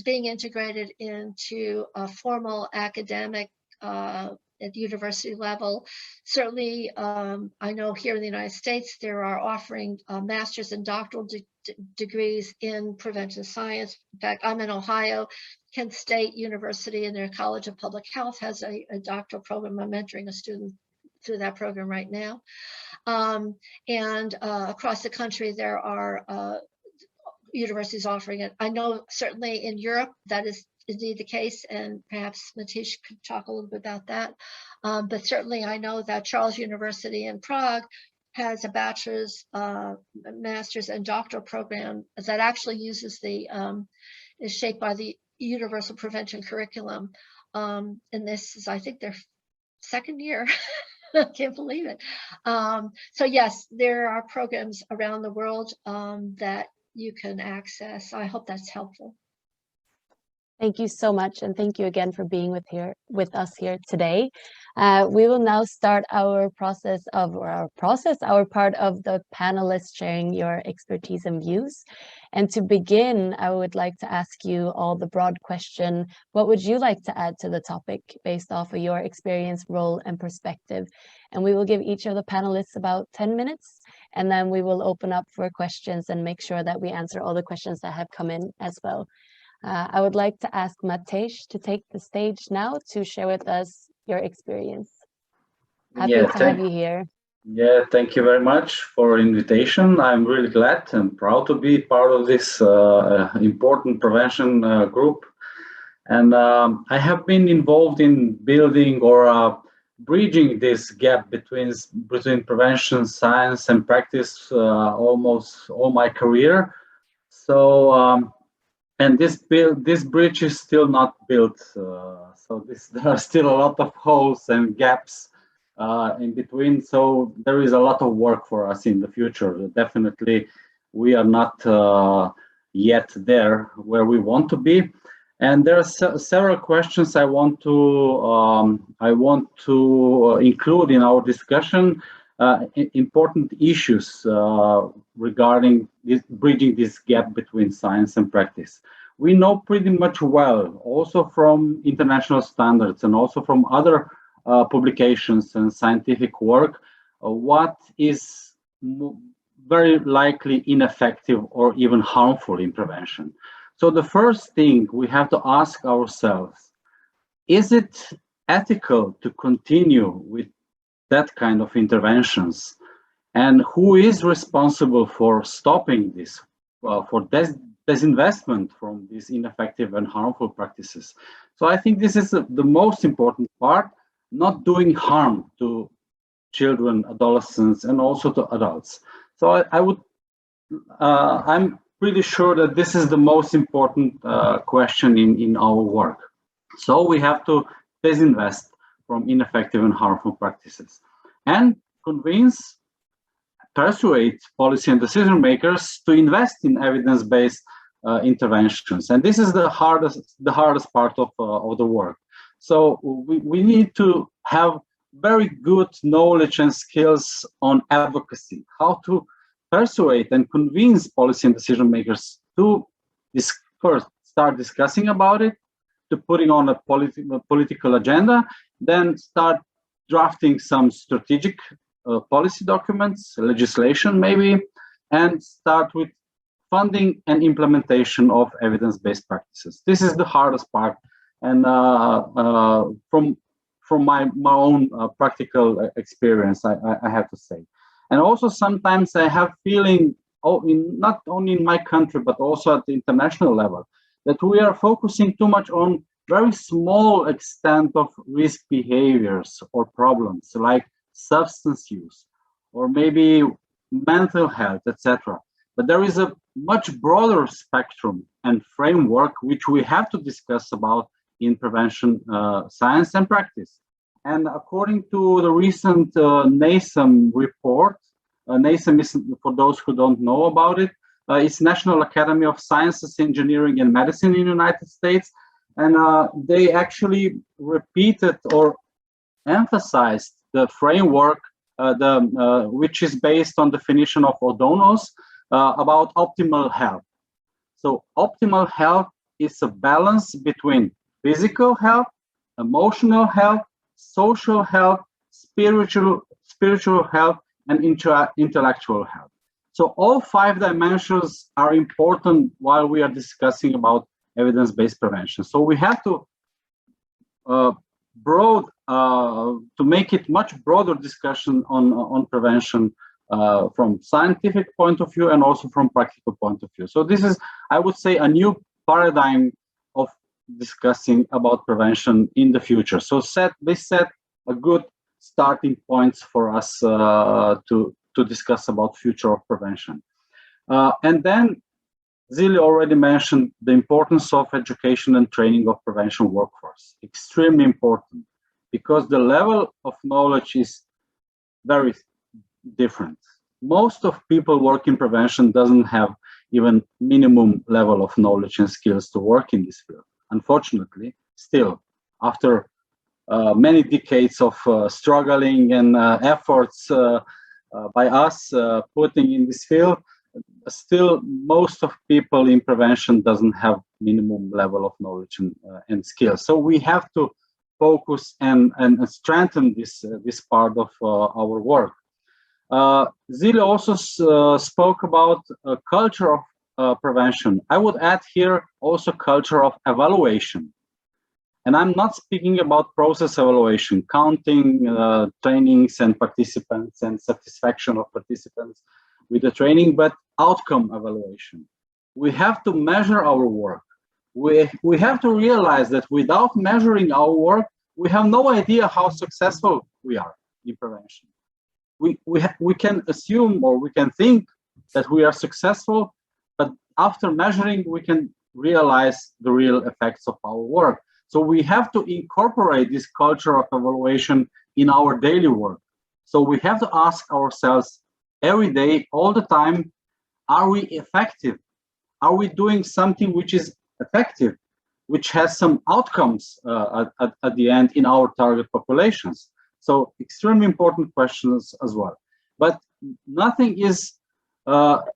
being integrated into a formal academic at the university level. Certainly, I know here in the United States, there are offering master's and doctoral degrees in prevention science. In fact, I'm in Ohio. Kent State University in their College of Public Health has a doctoral program. I'm mentoring a student through that program right now. And across the country, there are universities offering it. I know certainly in Europe, that is indeed the case, and perhaps Matish could talk a little bit about that. But certainly I know that Charles University in Prague has a bachelor's, master's, and doctoral program that actually uses is shaped by the Universal Prevention Curriculum. And this is, I think, their 2nd year. I can't believe it. So yes, there are programs around the world that you can access. I hope that's helpful. Thank you so much, and thank you again for being with us here today. We will now start our part of the panelists sharing your expertise and views. And to begin, I would like to ask you all the broad question: what would you like to add to the topic based off of your experience, role, and perspective? And we will give each of the panelists about 10 minutes, and then we will open up for questions and make sure that we answer all the questions that have come in as well. I would like to ask Matesh to take the stage now to share with us your experience. Happy to have you here. Yeah, thank you very much for the invitation. I'm really glad and proud to be part of this important prevention group. And I have been involved in building or bridging this gap between prevention, science, and practice almost all my career. So. And this bridge is still not built, so there are still a lot of holes and gaps in between. So there is a lot of work for us in the future. Definitely, we are not yet there where we want to be. And there are several questions I want to include in our discussion. important issues regarding bridging this gap between science and practice. We know pretty much well, also from international standards and also from other publications and scientific work, what is very likely ineffective or even harmful in prevention. So the first thing we have to ask ourselves, is it ethical to continue with that kind of interventions? And who is responsible for stopping this, for disinvestment from these ineffective and harmful practices? So I think this is the most important part, not doing harm to children, adolescents, and also to adults. So I'm pretty sure that this is the most important question in our work. So we have to disinvest from ineffective and harmful practices and persuade policy and decision makers to invest in evidence-based interventions. And this is the hardest part of the work. So we need to have very good knowledge and skills on advocacy, how to persuade and convince policy and decision makers to first start discussing about it, to putting on a political agenda, then start drafting some strategic policy documents, legislation maybe, and start with funding and implementation of evidence-based practices. This is the hardest part, and from my own practical experience, I have to say. And also sometimes I have feeling, not only in my country, but also at the international level, that we are focusing too much on very small extent of risk behaviors or problems like substance use or maybe mental health, etc. But there is a much broader spectrum and framework which we have to discuss about in prevention science and practice. And according to the recent NASEM report, NASEM is, for those who don't know about it, it's National Academy of Sciences, Engineering and Medicine in the United States. And they actually repeated or emphasized the framework which is based on definition of O'Donnell's about optimal health. So optimal health is a balance between physical health, emotional health, social health, spiritual health, and intellectual health. So all 5 dimensions are important while we are discussing about evidence-based prevention. So we have to make it much broader discussion on prevention from scientific point of view and also from practical point of view. So this is, I would say, a new paradigm of discussing about prevention in the future. So this set a good starting points for us to discuss about future of prevention. And then Zili already mentioned the importance of education and training of prevention workforce. Extremely important, because the level of knowledge is very different. Most of people working in prevention doesn't have even minimum level of knowledge and skills to work in this field. Unfortunately, still, after many decades of struggling and efforts by us putting in this field, still most of people in prevention doesn't have minimum level of knowledge and skills. So we have to focus and strengthen this part of our work. Zili also spoke about a culture of prevention. I would add here also culture of evaluation. And I'm not speaking about process evaluation, counting trainings and participants and satisfaction of participants with the training, but outcome evaluation. We have to measure our work. We have to realize that without measuring our work, we have no idea how successful we are in prevention. We can assume or we can think that we are successful, but after measuring, we can realize the real effects of our work. So we have to incorporate this culture of evaluation in our daily work. So we have to ask ourselves every day, all the time, are we effective? Are we doing something which is effective, which has some outcomes at the end in our target populations? So extremely important questions as well. But nothing is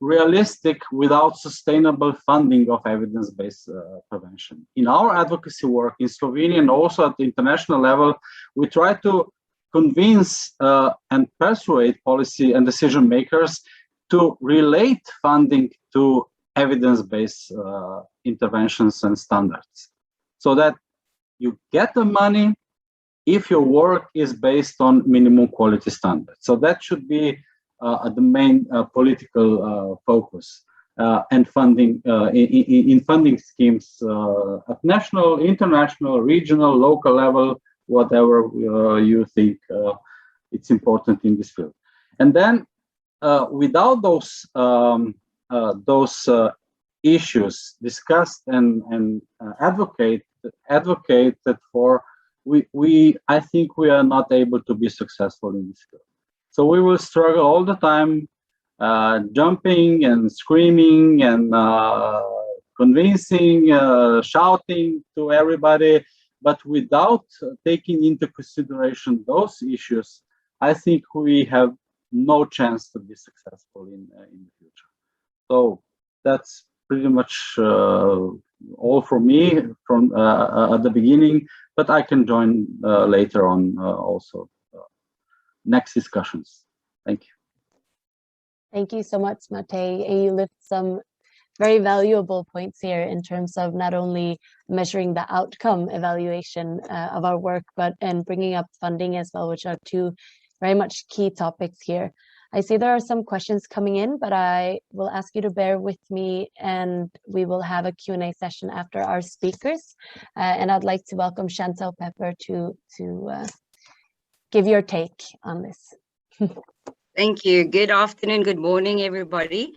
realistic without sustainable funding of evidence-based prevention. In our advocacy work in Slovenia and also at the international level, we try to convince and persuade policy and decision makers to relate funding to evidence-based interventions and standards, so that you get the money if your work is based on minimum quality standards. So that should be the main political focus and funding in funding schemes at national, international, regional, local level, whatever you think it's important in this field. And then without those issues discussed and advocated for, I think we are not able to be successful in this field. So we will struggle all the time, jumping and screaming and convincing, shouting to everybody, but without taking into consideration those issues, I think we have no chance to be successful in the future. So that's pretty much all from me from at the beginning, but I can join later on also next discussions. Thank you. Thank you so much, Matej. You lift some very valuable points here in terms of not only measuring the outcome evaluation of our work, but and bringing up funding as well, which are two very much key topics here. I see there are some questions coming in, but I will ask you to bear with me, and we will have a Q&A session after our speakers. And I'd like to welcome Chantal Pepper to give your take on this. Thank you. Good afternoon, good morning, everybody.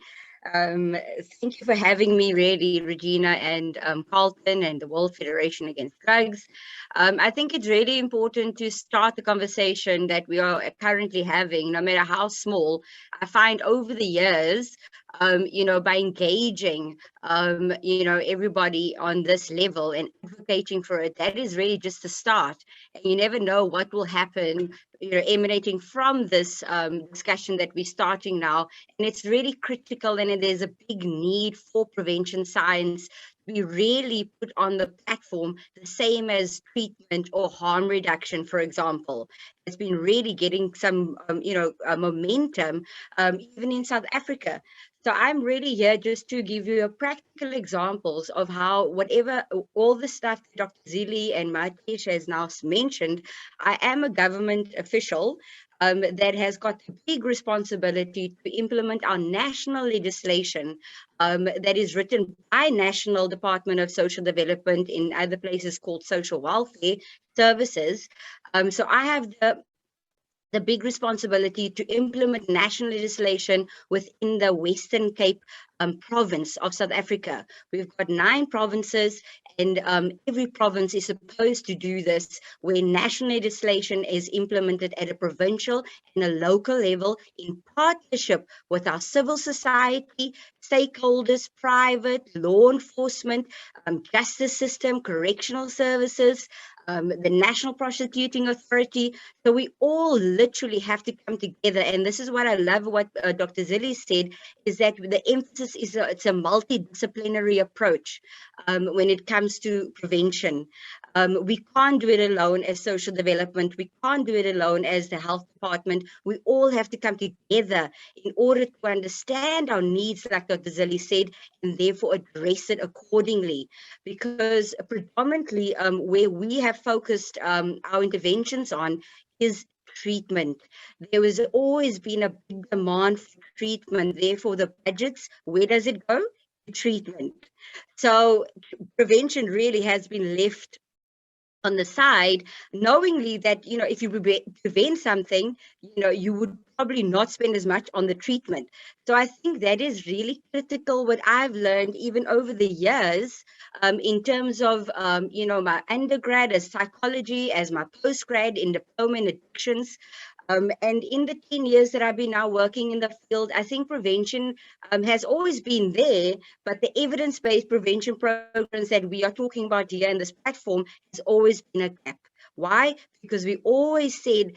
Thank you for having me, really, Regina and Carlton and the World Federation Against Drugs. I think it's really important to start the conversation that we are currently having, no matter how small. I find over the years, by engaging, everybody on this level and advocating for it, that is really just the start. And you never know what will happen, emanating from this discussion that we're starting now. And it's really critical, and there's a big need for prevention science. We really put on the platform the same as treatment or harm reduction, for example. It's been really getting some, momentum, even in South Africa. So I'm really here just to give you practical examples of how all the stuff that Dr. Zili and Matej has now mentioned. I am a government official that has got a big responsibility to implement our national legislation that is written by National Department of Social Development, in other places called Social Welfare Services. So I have the big responsibility to implement national legislation within the Western Cape province of South Africa. We've got 9 provinces, and every province is supposed to do this, where national legislation is implemented at a provincial and a local level in partnership with our civil society, stakeholders, private, law enforcement, justice system, correctional services, the National Prosecuting Authority. So we all literally have to come together. And this is what I love what Dr. Zili said, is that the emphasis is it's a multidisciplinary approach when it comes to prevention. We can't do it alone as social development. We can't do it alone as the health department. We all have to come together in order to understand our needs, like Dr. Zili said, and therefore address it accordingly. Because predominantly where we have focused our interventions on is treatment. There has always been a big demand for treatment. Therefore, the budgets, where does it go? Treatment. So prevention really has been left on the side, knowingly that, if you prevent something, you would probably not spend as much on the treatment. So I think that is really critical, what I've learned even over the years, in terms of, my undergrad as psychology, as my postgrad in diploma in addictions. And in the 10 years that I've been now working in the field, I think prevention has always been there, but the evidence-based prevention programs that we are talking about here in this platform has always been a gap. Why? Because we always said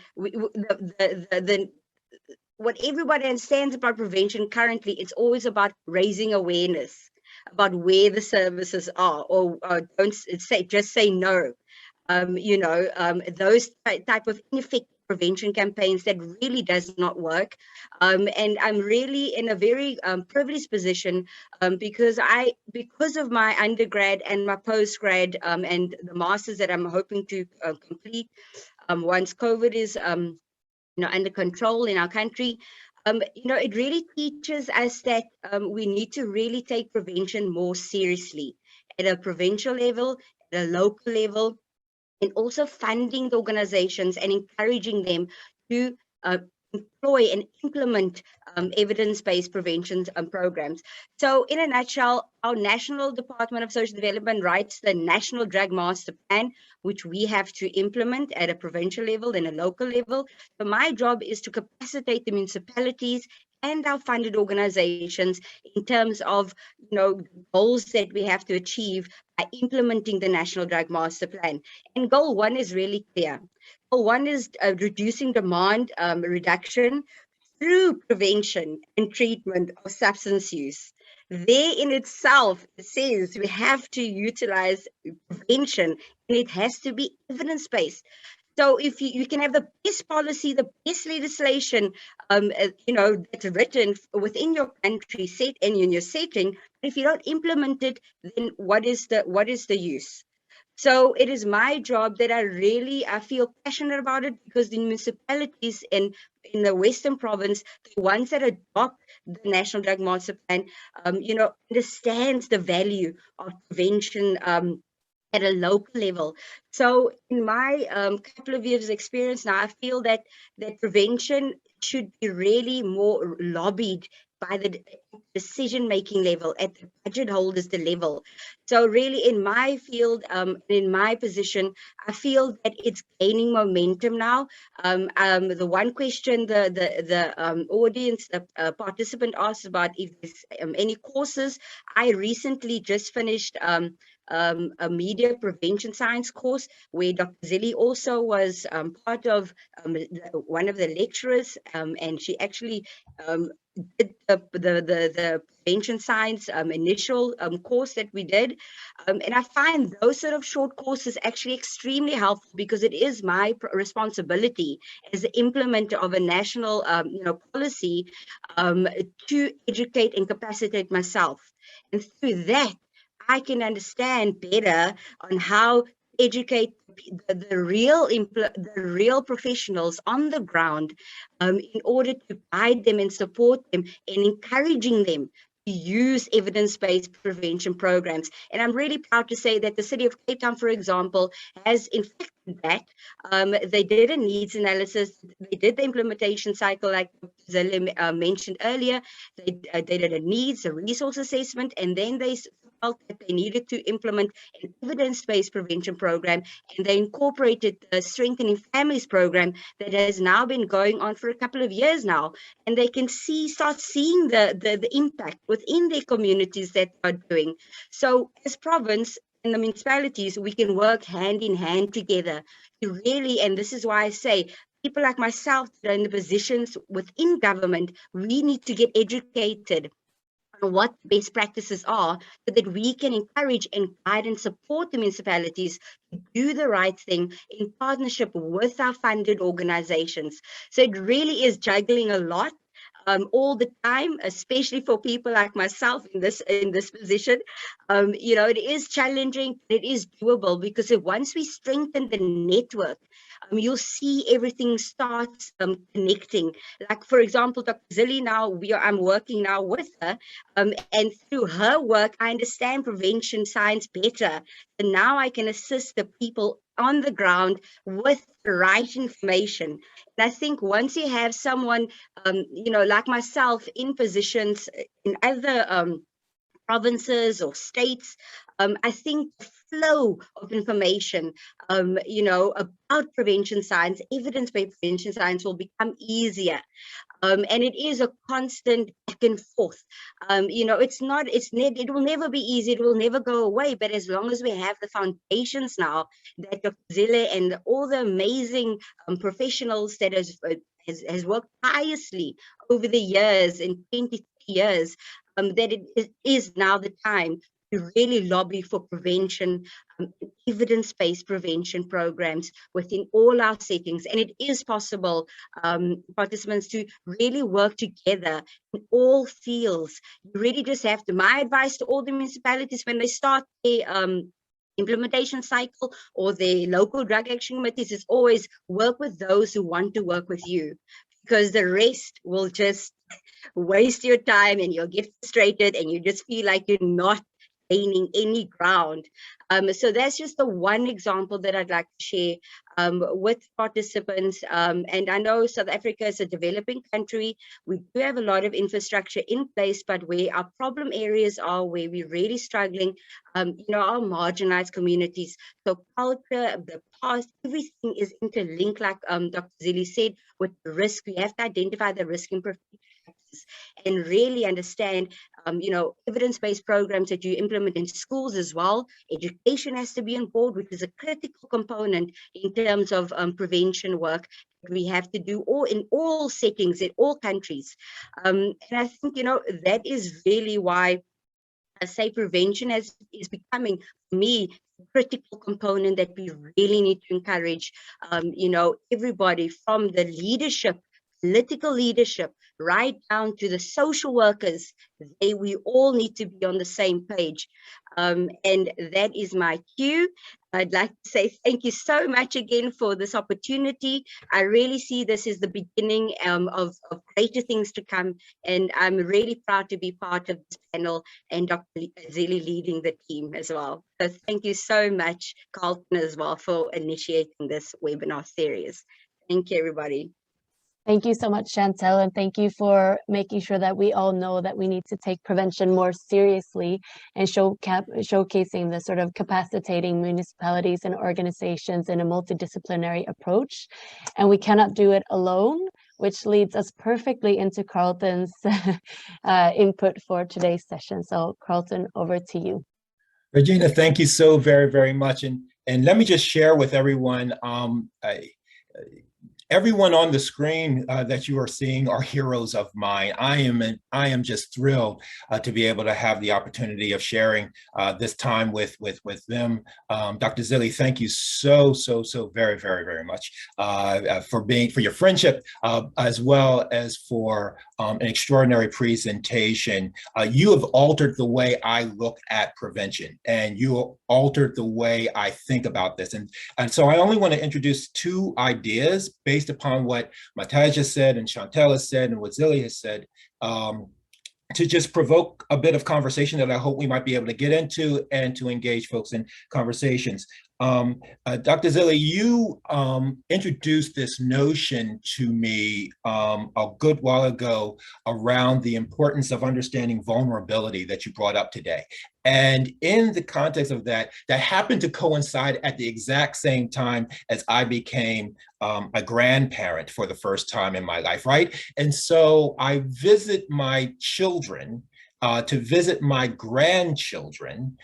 what everybody understands about prevention currently, it's always about raising awareness about where the services are, or don't say, just say no. Those type of ineffective prevention campaigns that really does not work. And I'm really in a very privileged position because of my undergrad and my postgrad and the masters that I'm hoping to complete once COVID is under control in our country. It really teaches us that we need to really take prevention more seriously at a provincial level, at a local level, and also funding the organizations and encouraging them to employ and implement evidence-based prevention programs. So in a nutshell, our National Department of Social Development writes the National Drug Master Plan, which we have to implement at a provincial level and a local level. So my job is to capacitate the municipalities and our funded organizations in terms of goals that we have to achieve by implementing the National Drug Master Plan. And goal 1 is really clear. Goal 1 is reducing demand reduction through prevention and treatment of substance use. There in itself, it says we have to utilize prevention, and it has to be evidence-based. So if you can have the best policy, the best legislation, that's written within your country set and in your setting, if you don't implement it, then what is the use? So it is my job that I feel passionate about it, because the municipalities in the Western Province, the ones that adopt the National Drug Master Plan, understands the value of prevention at a local level. So in my couple of years experience now, I feel that prevention should be really more lobbied by the decision-making level, at the budget holders, the level. So really in my field, in my position, I feel that it's gaining momentum now. The one question the audience, the participant asked about if there's any courses. I recently just finished a media prevention science course where Dr. Zilli also was part of one of the lecturers, and she actually did the prevention science initial course that we did. And I find those sort of short courses actually extremely helpful, because it is my responsibility as the implementer of a national policy to educate and capacitate myself. And through that, I can understand better on how to educate the real professionals on the ground in order to guide them and support them and encouraging them to use evidence-based prevention programs. And I'm really proud to say that the City of Cape Town, for example, has in fact that. They did a needs analysis. They did the implementation cycle, like Zilli mentioned earlier. They did a needs, a resource assessment, and then they felt that they needed to implement an evidence-based prevention program, and they incorporated the Strengthening Families program that has now been going on for a couple of years now, and they can start seeing the impact within their communities that are doing. So as province and the municipalities, we can work hand in hand together to really, and this is why I say, people like myself that are in the positions within government, we need to get educated on what best practices are, so that we can encourage and guide and support the municipalities to do the right thing in partnership with our funded organizations. So it really is juggling a lot all the time, especially for people like myself in this position. It is challenging, but it is doable, because once we strengthen the network, you'll see everything starts connecting. Like, for example, Dr. Zilli, I'm working now with her, and through her work, I understand prevention science better. And now I can assist the people on the ground with the right information. And I think once you have someone, like myself, in positions in other provinces or states, I think the flow of information, about prevention science, evidence-based prevention science, will become easier. And it is a constant back and forth. You know, it will never be easy. It will never go away. But as long as we have the foundations now that Dr. Zille and all the amazing professionals that has worked tirelessly over the years, in 20 years, that it is now the time to really lobby for prevention, evidence-based prevention programs within all our settings. And it is possible, participants, to really work together in all fields. You really just have to, my advice to all the municipalities when they start their implementation cycle or their local drug action committees is always work with those who want to work with you, because the rest will just waste your time and you'll get frustrated and you just feel like you're not gaining any ground. So that's just the one example that I'd like to share with participants. And I know South Africa is a developing country. We do have a lot of infrastructure in place, but where our problem areas are, where we're really struggling, you know, our marginalized communities. So culture, the past, everything is interlinked, like Dr. Zille said, with the risk. We have to identify the risk and and really understand, you know, evidence-based programs that you implement in schools as well. Education has to be on board, which is a critical component in terms of prevention work that we have to do in all settings, in all countries. And I think, you know, that is really why I say prevention is becoming, for me, a critical component that we really need to encourage, you know, everybody from the leadership, political leadership, right down to the social workers. We all need to be on the same page. And that is my cue. I'd like to say thank you so much again for this opportunity. I really see this as the beginning of greater things to come. And I'm really proud to be part of this panel and Dr. Zille leading the team as well. So thank you so much, Carlton, as well, for initiating this webinar series. Thank you, everybody. Thank you so much, Chantel, and thank you for making sure that we all know that we need to take prevention more seriously and showcasing the sort of capacitating municipalities and organizations in a multidisciplinary approach. And we cannot do it alone, which leads us perfectly into Carlton's input for today's session. So Carlton, over to you. Regina, thank you so very, very much. And let me just share with everyone, everyone on the screen that you are seeing are heroes of mine. I am just thrilled to be able to have the opportunity of sharing this time with them. Dr. Zille, thank you so very, very, very much for your friendship, as well as for an extraordinary presentation. You have altered the way I look at prevention, and you altered the way I think about this. And so I only want to introduce two ideas based upon what Matthias just said and Chantel has said and what Zille has said, to just provoke a bit of conversation that I hope we might be able to get into and to engage folks in conversations. Dr. Zille, you introduced this notion to me a good while ago around the importance of understanding vulnerability that you brought up today. And in the context of that happened to coincide at the exact same time as I became a grandparent for the first time in my life, right? And so I visit my children to visit my grandchildren,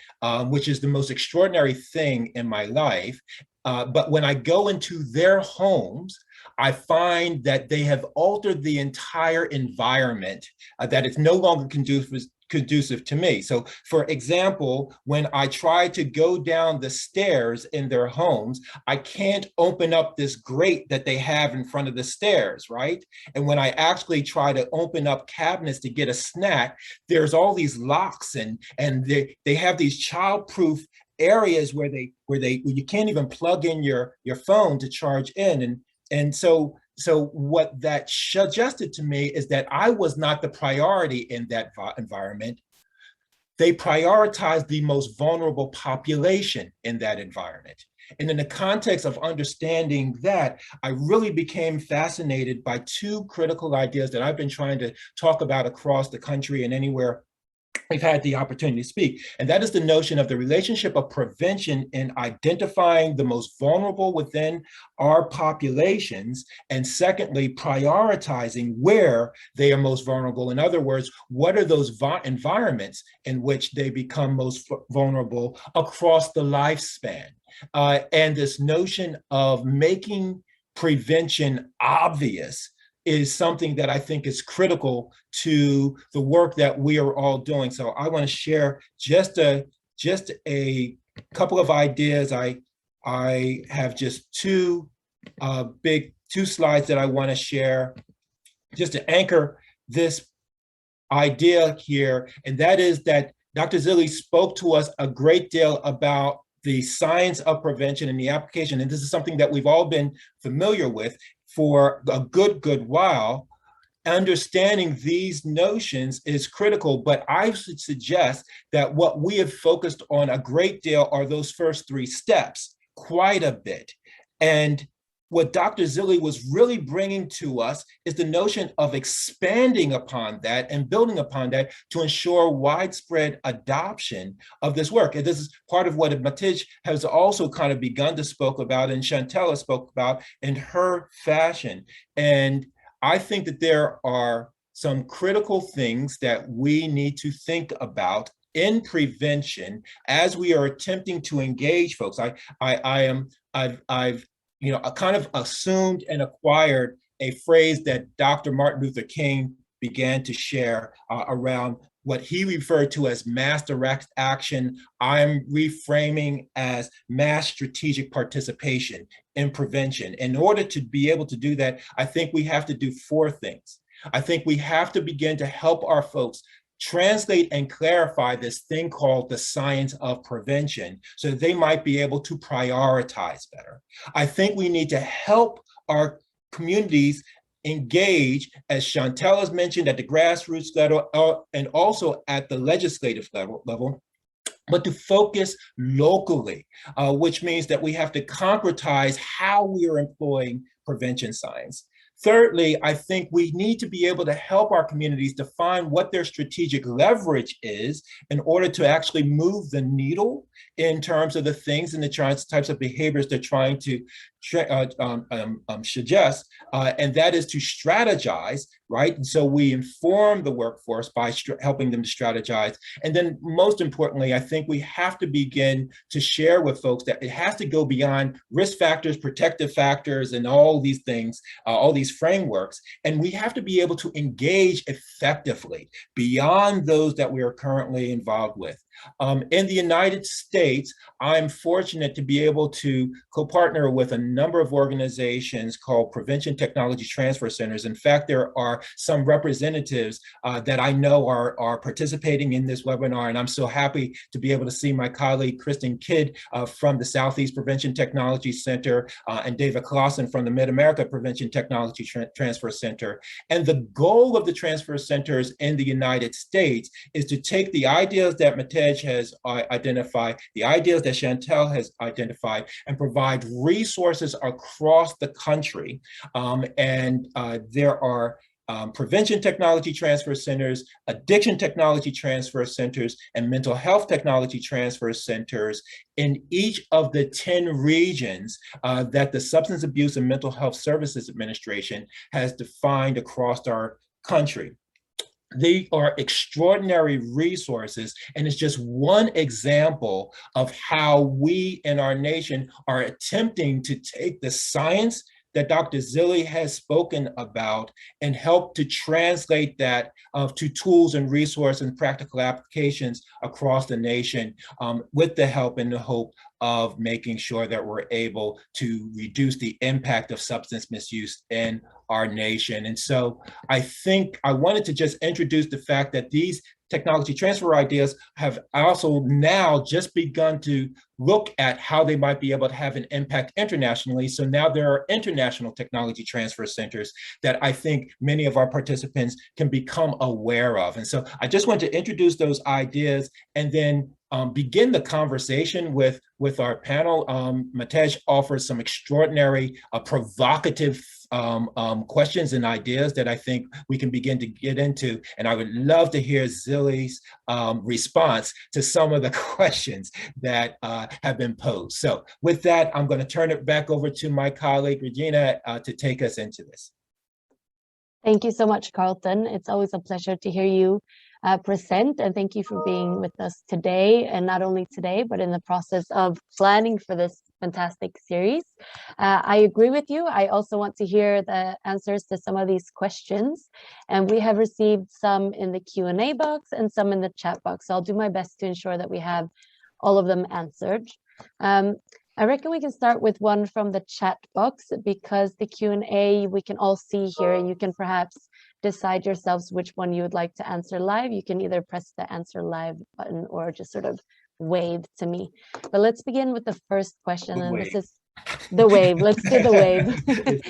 which is the most extraordinary thing in my life. But when I go into their homes, I find that they have altered the entire environment, that it's no longer conducive to me. So for example, when I try to go down the stairs in their homes, I can't open up this grate that they have in front of the stairs, right? And when I actually try to open up cabinets to get a snack, there's all these locks and they have these child-proof areas where you can't even plug in your phone to charge in. And so what that suggested to me is that I was not the priority in that environment. They prioritized the most vulnerable population in that environment. And in the context of understanding that, I really became fascinated by two critical ideas that I've been trying to talk about across the country and anywhere we've had the opportunity to speak, and that is the notion of the relationship of prevention in identifying the most vulnerable within our populations, and secondly, prioritizing where they are most vulnerable. In other words, what are those environments in which they become most vulnerable across the lifespan? And this notion of making prevention obvious is something that I think is critical to the work that we are all doing. So I want to share just a couple of ideas. I have just two slides that I want to share just to anchor this idea here, and that is that Dr. Zilli spoke to us a great deal about the science of prevention and the application, and this is something that we've all been familiar with for a good while. Understanding these notions is critical, but I should suggest that what we have focused on a great deal are those first three steps, quite a bit. And what Dr. Zilli was really bringing to us is the notion of expanding upon that and building upon that to ensure widespread adoption of this work. And this is part of what Matij has also kind of begun to spoke about, and Chantella spoke about in her fashion. And I think that there are some critical things that we need to think about in prevention as we are attempting to engage folks. I've kind of assumed and acquired a phrase that Dr. Martin Luther King began to share around what he referred to as mass direct action. I'm reframing as mass strategic participation in prevention. In order to be able to do that, I think we have to do four things. I think we have to begin to help our folks translate and clarify this thing called the science of prevention so that they might be able to prioritize better. I think we need to help our communities engage, as Chantel has mentioned, at the grassroots level and also at the legislative level, but to focus locally, which means that we have to concretize how we are employing prevention science. Thirdly, I think we need to be able to help our communities define what their strategic leverage is in order to actually move the needle in terms of the things and the types of behaviors they're trying to suggest, and that is to strategize, right? And so we inform the workforce by helping them to strategize. And then most importantly, I think we have to begin to share with folks that it has to go beyond risk factors, protective factors, and all these things, all these frameworks. And we have to be able to engage effectively beyond those that we are currently involved with. In the United States, I'm fortunate to be able to co-partner with a number of organizations called Prevention Technology Transfer Centers. In fact, there are some representatives that I know are participating in this webinar, and I'm so happy to be able to see my colleague Kristen Kidd from the Southeast Prevention Technology Center and David Clausen from the Mid-America Prevention Technology Transfer Center. And the goal of the transfer centers in the United States is to take the ideas that Matej has identified, the ideas that Chantel has identified, and provide resources across the country. There are prevention technology transfer centers, addiction technology transfer centers, and mental health technology transfer centers in each of the 10 regions that the Substance Abuse and Mental Health Services Administration has defined across our country. They are extraordinary resources, and it's just one example of how we in our nation are attempting to take the science that Dr. Zilli has spoken about and help to translate that to tools and resources and practical applications across the nation with the help and the hope of making sure that we're able to reduce the impact of substance misuse in our nation. And so I think I wanted to just introduce the fact that these technology transfer ideas have also now just begun to look at how they might be able to have an impact internationally. So now there are international technology transfer centers that I think many of our participants can become aware of. And so I just want to introduce those ideas and then begin the conversation with our panel. Matej offers some extraordinary provocative questions and ideas that I think we can begin to get into. And I would love to hear Zillie's response to some of the questions that have been posed. So with that, I'm going to turn it back over to my colleague, Regina, to take us into this. Thank you so much, Carlton. It's always a pleasure to hear you present, and thank you for being with us today, and not only today, but in the process of planning for this fantastic series. I agree with you. I also want to hear the answers to some of these questions, and we have received some in the Q&A box and some in the chat box. So I'll do my best to ensure that we have all of them answered. I reckon we can start with one from the chat box, because the Q&A we can all see here, and you can perhaps decide yourselves which one you would like to answer live. You can either press the answer live button or just sort of wave to me. But let's begin with the first question, and this is the wave. Let's do the wave.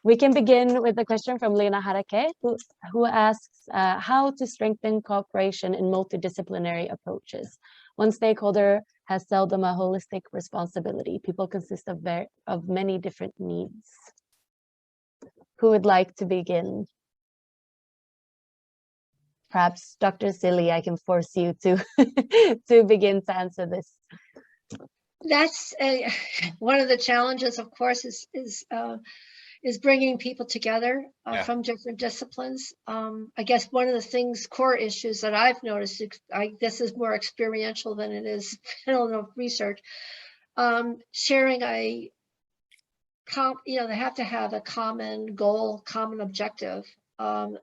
We can begin with a question from Lena Harake, who asks how to strengthen cooperation in multidisciplinary approaches. One stakeholder has seldom a holistic responsibility. People consist of many different needs. Who would like to begin? Perhaps Dr. Zillie, I can force you to to begin to answer this. That's one of the challenges, of course, is bringing people together from different disciplines. I guess one of the core issues that I've noticed, this is more experiential than it is, I don't know, research. Sharing they have to have a common goal, common objective, and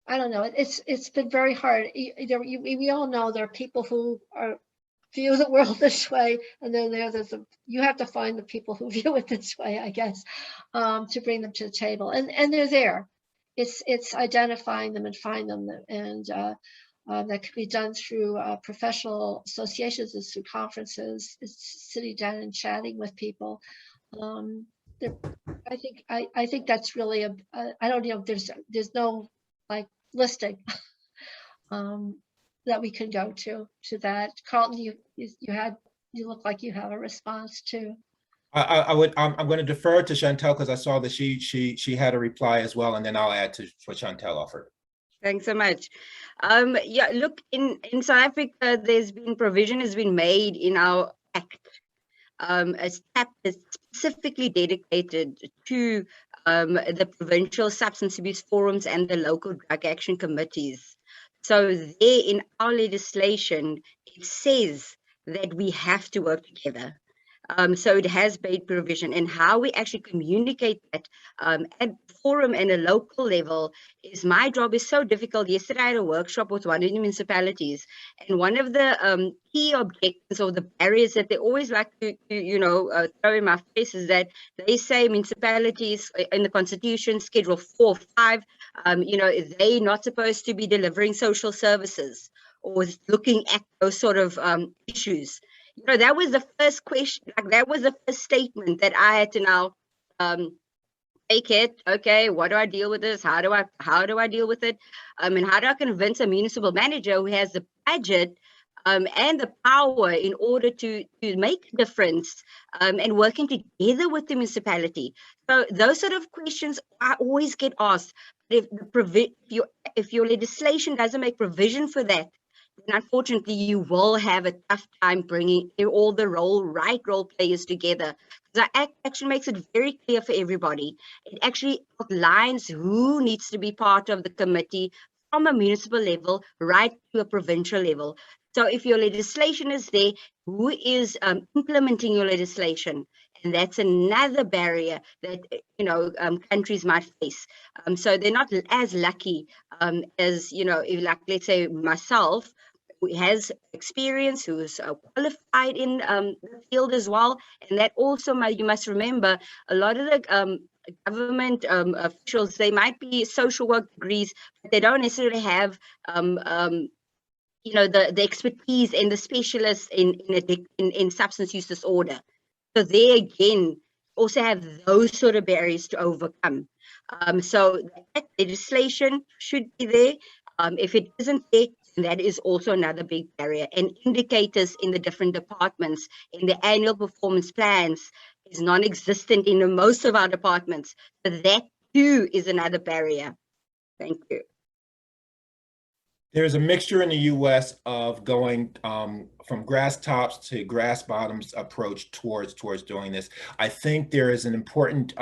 I don't know. It's been very hard. We all know there are people who view the world this way, and then you have to find the people who view it this way, I guess, to bring them to the table. And they're there. It's identifying them and find them, and that could be done through professional associations, it's through conferences, it's sitting down and chatting with people. I think that's really I don't know. There's no like listing that we can go to that. Carlton, you look like you have a response too. I'm going to defer to Chantel, because I saw that she had a reply as well, and then I'll add to what Chantel offered. Thanks so much. Yeah, look, in South Africa, provision has been made in our Act, a chapter specifically dedicated to the provincial substance abuse forums and the local drug action committees. So there in our legislation, it says that we have to work together. So it has made provision, and how we actually communicate that at the forum and a local level my job is so difficult. Yesterday I had a workshop with one of the municipalities, and one of the key objectives or the barriers that they always like to throw in my face is that they say municipalities in the Constitution, Schedule 4 or 5, they're not supposed to be delivering social services or looking at those sort of issues. That was the first question, that was the first statement that I had to now take it. Okay, what do I deal with this? How do I deal with it? And how do I convince a municipal manager who has the budget and the power in order to make a difference and working together with the municipality? So those sort of questions I always get asked. If your legislation doesn't make provision for that, then unfortunately you will have a tough time bringing all the right role players together. The Act actually makes it very clear for everybody. It actually outlines who needs to be part of the committee from a municipal level right to a provincial level. So if your legislation is there, who is implementing your legislation? And that's another barrier that countries might face. So they're not as lucky as like let's say myself, who has experience, who's qualified in the field as well. And that also you must remember, a lot of the government officials, they might be social work degrees, but they don't necessarily have the expertise and the specialists in substance use disorder. So they again also have those sort of barriers to overcome. So that legislation should be there. If it isn't there, that is also another big barrier. And indicators in the different departments, in the annual performance plans, is non-existent in most of our departments. But that too is another barrier. Thank you. There's a mixture in the U.S. of going from grass tops to grass bottoms approach towards doing this. I think there is an important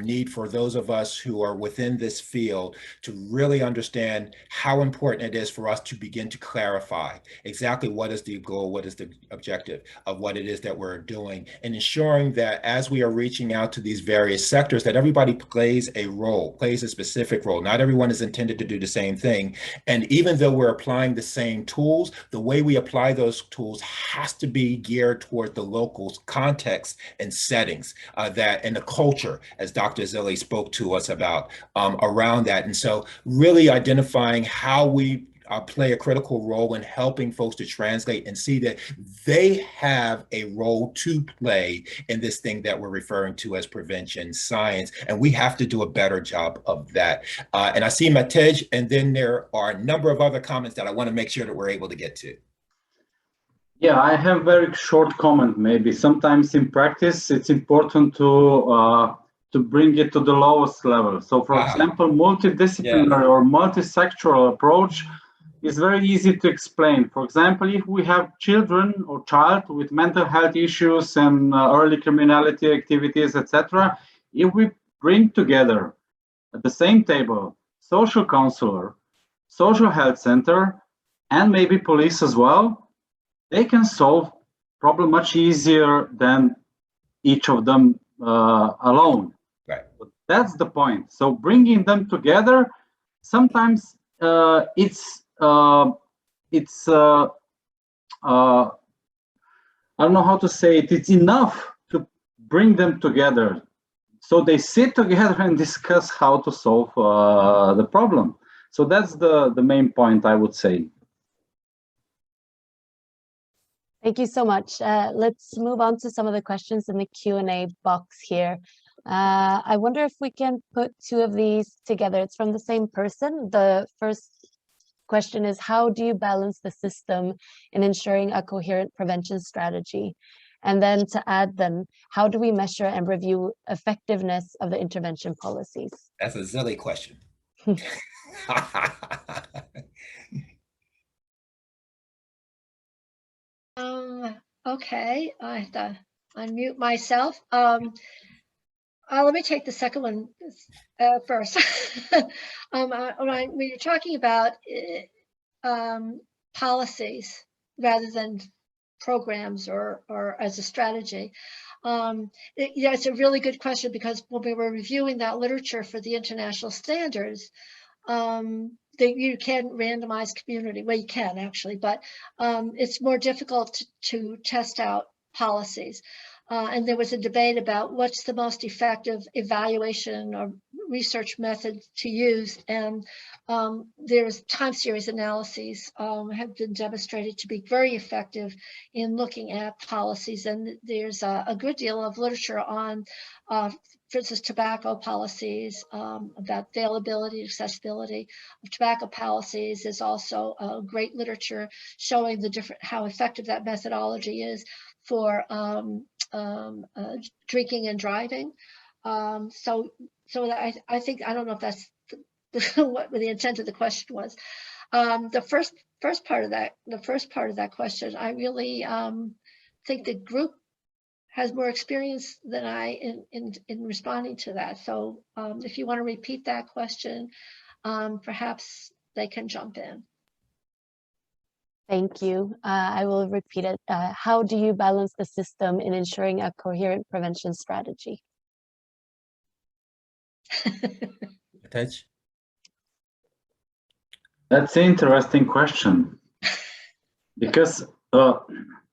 need for those of us who are within this field to really understand how important it is for us to begin to clarify exactly what is the goal, what is the objective of what it is that we're doing, and ensuring that as we are reaching out to these various sectors, that everybody plays a role, plays a specific role. Not everyone is intended to do the same thing. And even though we're applying the same tools, the way we apply those tools has to be geared toward the local context and settings that and the culture, as Dr. Zilli spoke to us about around that. And so really identifying how we play a critical role in helping folks to translate and see that they have a role to play in this thing that we're referring to as prevention science. And we have to do a better job of that. And I see Matej, and then there are a number of other comments that I want to make sure that we're able to get to. Yeah, I have very short comment. Maybe sometimes in practice, it's important to bring it to the lowest level. So for example, multidisciplinary or multi-sectoral approach is very easy to explain. For example, if we have children or child with mental health issues and early criminality activities, etc., if we bring together at the same table social counselor, social health center, and maybe police as well, they can solve problem much easier than each of them alone. Right. But that's the point. So bringing them together, sometimes it's I don't know how to say it. It's enough to bring them together, so they sit together and discuss how to solve the problem. So that's the main point, I would say. Thank you so much. Let's move on to some of the questions in the Q&A box here. I wonder if we can put two of these together. It's from the same person. The first question is, how do you balance the system in ensuring a coherent prevention strategy? And then to add then, how do we measure and review effectiveness of the intervention policies? That's a Zilli question. Okay, I have to unmute myself. Let me take the second one first. When you're talking about policies rather than programs or as a strategy, it's a really good question, because when we were reviewing that literature for the international standards, that you can randomize community. Well, you can actually, but it's more difficult to test out policies. And there was a debate about what's the most effective evaluation or research method to use. And there's time series analyses have been demonstrated to be very effective in looking at policies. And there's a good deal of literature on, for instance, tobacco policies, about availability, accessibility of tobacco policies. There's also great literature showing the how effective that methodology is for drinking and driving. So I think, I don't know if that's what the intent of the question was. The first part of that question, I really think the group has more experience than I in responding to that. So if you want to repeat that question, perhaps they can jump in. Thank you. I will repeat it. How do you balance the system in ensuring a coherent prevention strategy? That's an interesting question, because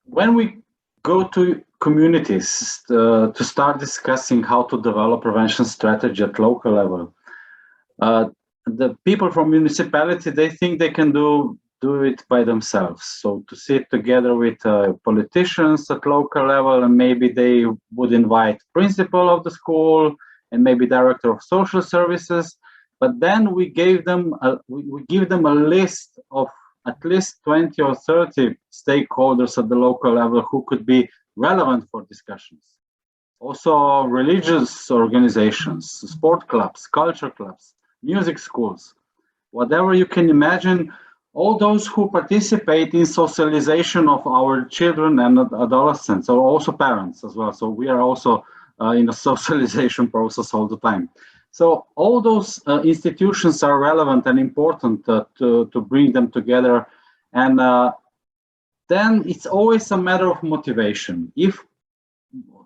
when we go to communities to start discussing how to develop prevention strategy at local level, the people from municipality, they think they can do it by themselves. So to sit together with politicians at local level, and maybe they would invite principal of the school and maybe director of social services. But then we give them a list of at least 20 or 30 stakeholders at the local level who could be relevant for discussions. also religious organizations, sport clubs, culture clubs, music schools, whatever you can imagine, all those who participate in socialization of our children and adolescents, or also parents as well. So we are also in a socialization process all the time. So all those institutions are relevant and important to bring them together. And then it's always a matter of motivation. If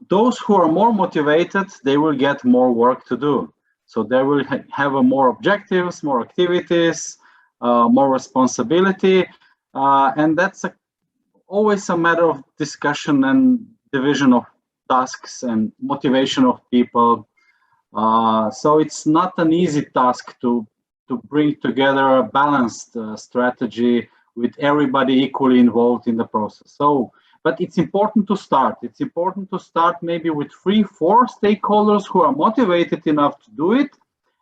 those who are more motivated, they will get more work to do. So they will have more objectives, more activities, more responsibility. And that's always a matter of discussion and division of tasks and motivation of people. So it's not an easy task to bring together a balanced strategy with everybody equally involved in the process. So, but it's important to start. It's important to start maybe with 3-4 stakeholders who are motivated enough to do it,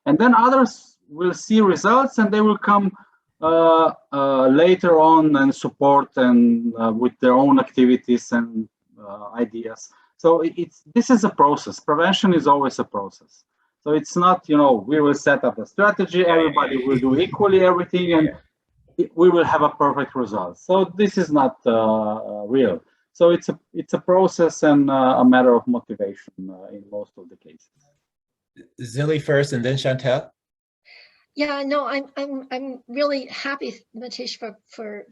and then others will see results and they will come later on and support and with their own activities and ideas. So this is a process. Prevention is always a process. So it's not, we will set up a strategy, everybody will do equally everything, and we will have a perfect result. So this is not real. So it's a process and a matter of motivation in most of the cases. Zilly first, and then Chantel. Yeah, no, I'm really happy, Matish, for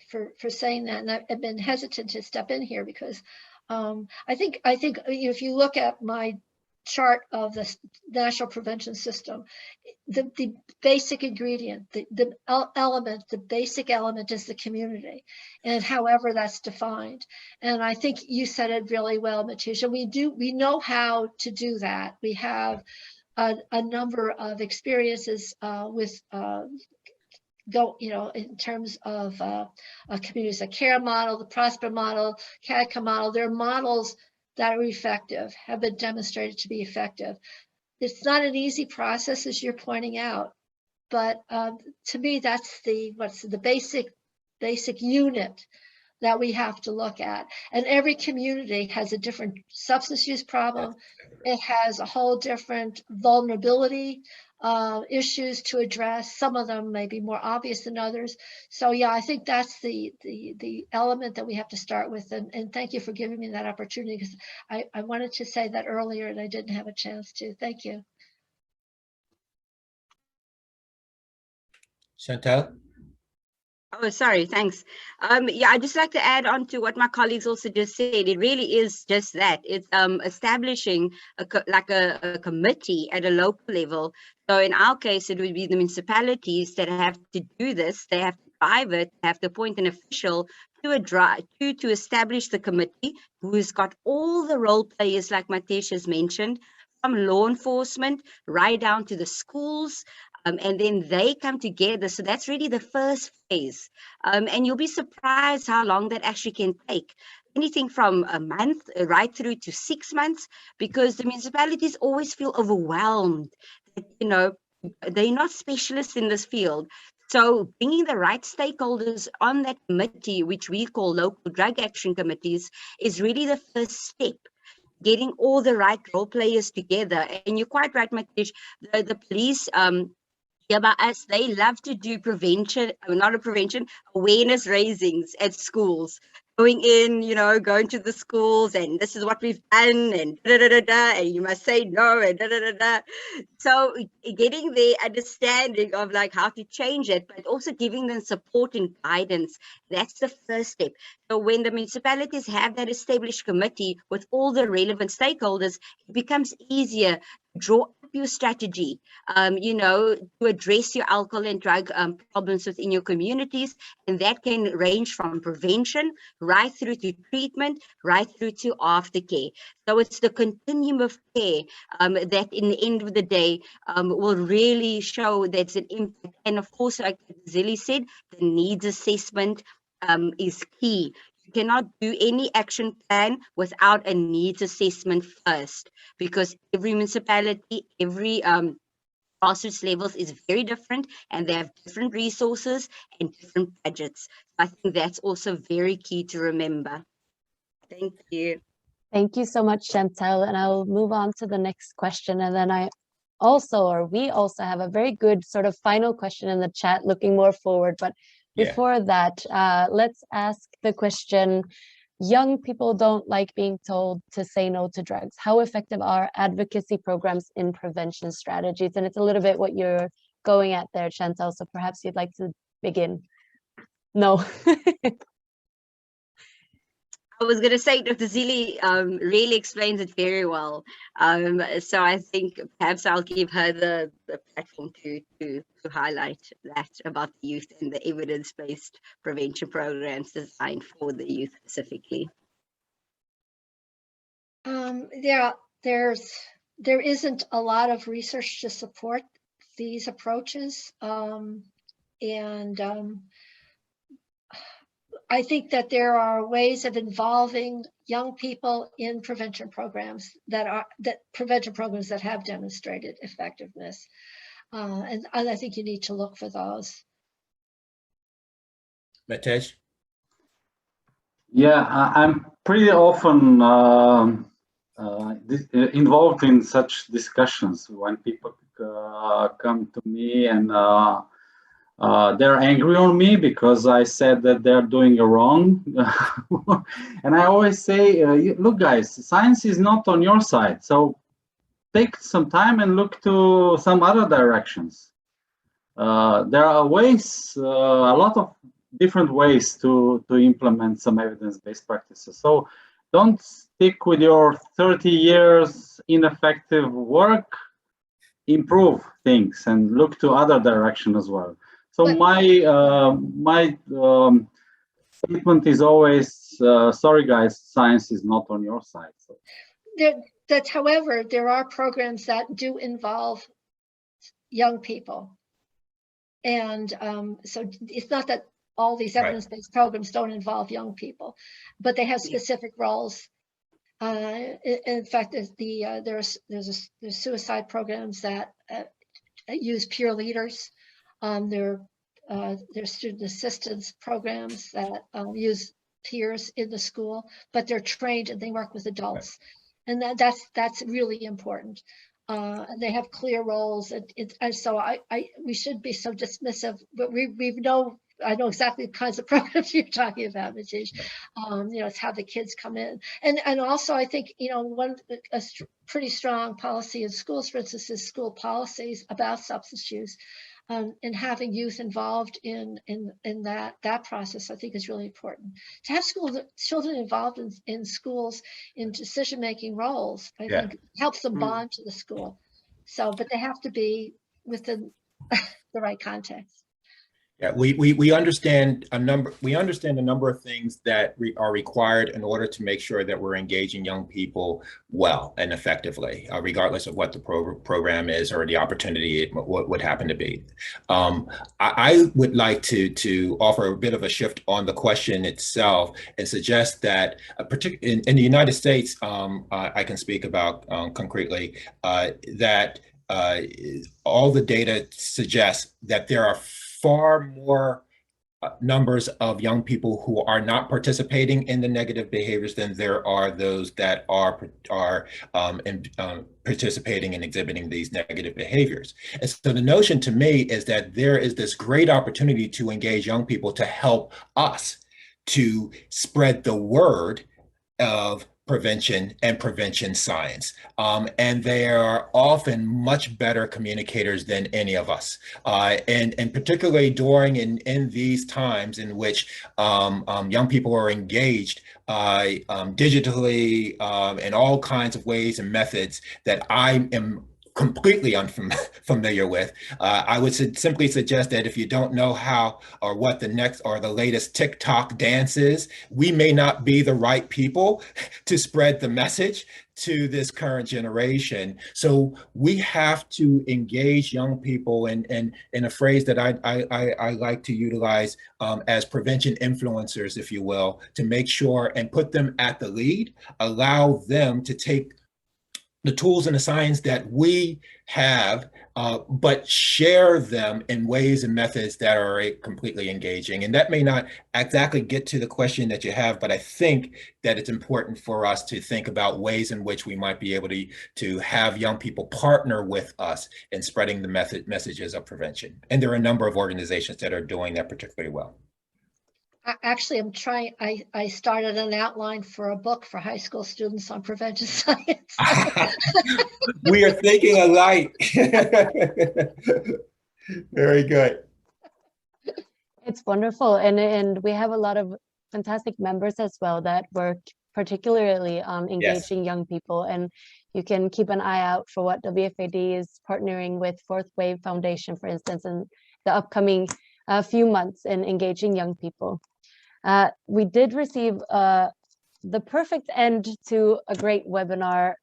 saying that, and I've been hesitant to step in here because I think if you look at my chart of the national prevention system, the basic ingredient, the element, the basic element is the community, and however that's defined. And I think you said it really well, Matish. And we know how to do that. We have a number of experiences with in terms of communities, a care model, the Prosper model, CADCA model. They're models that are effective, have been demonstrated to be effective. It's not an easy process, as you're pointing out, but to me, that's the basic unit that we have to look at. And every community has a different substance use problem. It has a whole different vulnerability issues to address. Some of them may be more obvious than others. So yeah, I think that's the element that we have to start with. And thank you for giving me that opportunity, because I wanted to say that earlier and I didn't have a chance to. Thank you. Chantel? Oh, sorry, thanks. Yeah, I'd just like to add on to what my colleagues also just said. It really is just that. It's establishing a committee at a local level. So in our case, it would be the municipalities that have to do this. They have to drive it, have to appoint an official to establish the committee, who's got all the role players, like Matish has mentioned, from law enforcement right down to the schools. And then they come together. So that's really the first phase. And you'll be surprised how long that actually can take. Anything from a month right through to 6 months, because the municipalities always feel overwhelmed. They're not specialists in this field. So bringing the right stakeholders on that committee, which we call local drug action committees, is really the first step. Getting all the right role players together. And you're quite right, Matish, the police, yeah, but us, they love to do awareness raisings at schools. Going in, going to the schools, and this is what we've done, and and you must say no, and So getting the understanding of like how to change it, but also giving them support and guidance, that's the first step. So when the municipalities have that established committee with all the relevant stakeholders, it becomes easier to draw up your strategy, to address your alcohol and drug problems within your communities. And that can range from prevention right through to treatment, right through to aftercare. So it's the continuum of care that in the end of the day will really show that's an impact. And of course, like Zilly said, the needs assessment is key. You cannot do any action plan without a needs assessment first, because every municipality, every grassroots levels is very different, and they have different resources and different budgets. I think that's also very key to remember. Thank you. Thank you so much, Chantal. And I'll move on to the next question. And then we also have a very good sort of final question in the chat, looking more forward. But before that, let's ask the question, young people don't like being told to say no to drugs. How effective are advocacy programs in prevention strategies? And it's a little bit what you're going at there, Chantal. So perhaps you'd like to begin. No. I was going to say Dr. Zili really explains it very well. So I think perhaps I'll give her the platform to highlight that about the youth and the evidence-based prevention programs designed for the youth specifically. There isn't a lot of research to support these approaches. I think that there are ways of involving young people in prevention programs that have demonstrated effectiveness, and I think you need to look for those. Matej? Yeah, I'm pretty often involved in such discussions when people come to me and they're angry on me because I said that they're doing wrong. And I always say, look, guys, science is not on your side. So take some time and look to some other directions. There are ways, a lot of different ways to implement some evidence-based practices. So don't stick with your 30 years ineffective work. Improve things and look to other direction as well. So my statement is always, sorry guys, science is not on your side. So. However, there are programs that do involve young people. And so it's not that all these evidence-based programs don't involve young people, but they have specific roles. In fact, there's suicide programs that use peer leaders. There's student assistance programs that use peers in the school, but they're trained and they work with adults, and that's really important. And they have clear roles, and so we should be so dismissive, but I know exactly the kinds of programs you're talking about, Matej. It's how the kids come in, and also I think a pretty strong policy in schools, for instance, is school policies about substance use, and having youth involved in that process, I think, is really important. To have children involved in schools in decision-making roles, I think helps them bond to the school. So, but they have to be within the right context. Yeah, we understand a number. We understand a number of things that are required in order to make sure that we're engaging young people well and effectively, regardless of what the program is or the opportunity what would happen to be. I would like to offer a bit of a shift on the question itself and suggest that, in the United States, I can speak about concretely that all the data suggests that there are far more numbers of young people who are not participating in the negative behaviors than there are those that are participating and exhibiting these negative behaviors. And so the notion to me is that there is this great opportunity to engage young people to help us to spread the word of prevention and prevention science. And they are often much better communicators than any of us. And particularly during in these times in which young people are engaged digitally in all kinds of ways and methods that I am completely unfamiliar with. I would simply suggest that if you don't know how or what the next or the latest TikTok dance is, we may not be the right people to spread the message to this current generation. So we have to engage young people in a phrase that I like to utilize as prevention influencers, if you will, to make sure and put them at the lead, allow them to take the tools and the science that we have, but share them in ways and methods that are completely engaging. And that may not exactly get to the question that you have, but I think that it's important for us to think about ways in which we might be able to have young people partner with us in spreading the messages of prevention. And there are a number of organizations that are doing that particularly well. Actually, I'm trying, I started an outline for a book for high school students on prevention science. We are thinking alike. Very good. It's wonderful. And we have a lot of fantastic members as well that work particularly on engaging young people. And you can keep an eye out for what WFAD is partnering with Fourth Wave Foundation, for instance, in the upcoming few months in engaging young people. We did receive the perfect end to a great webinar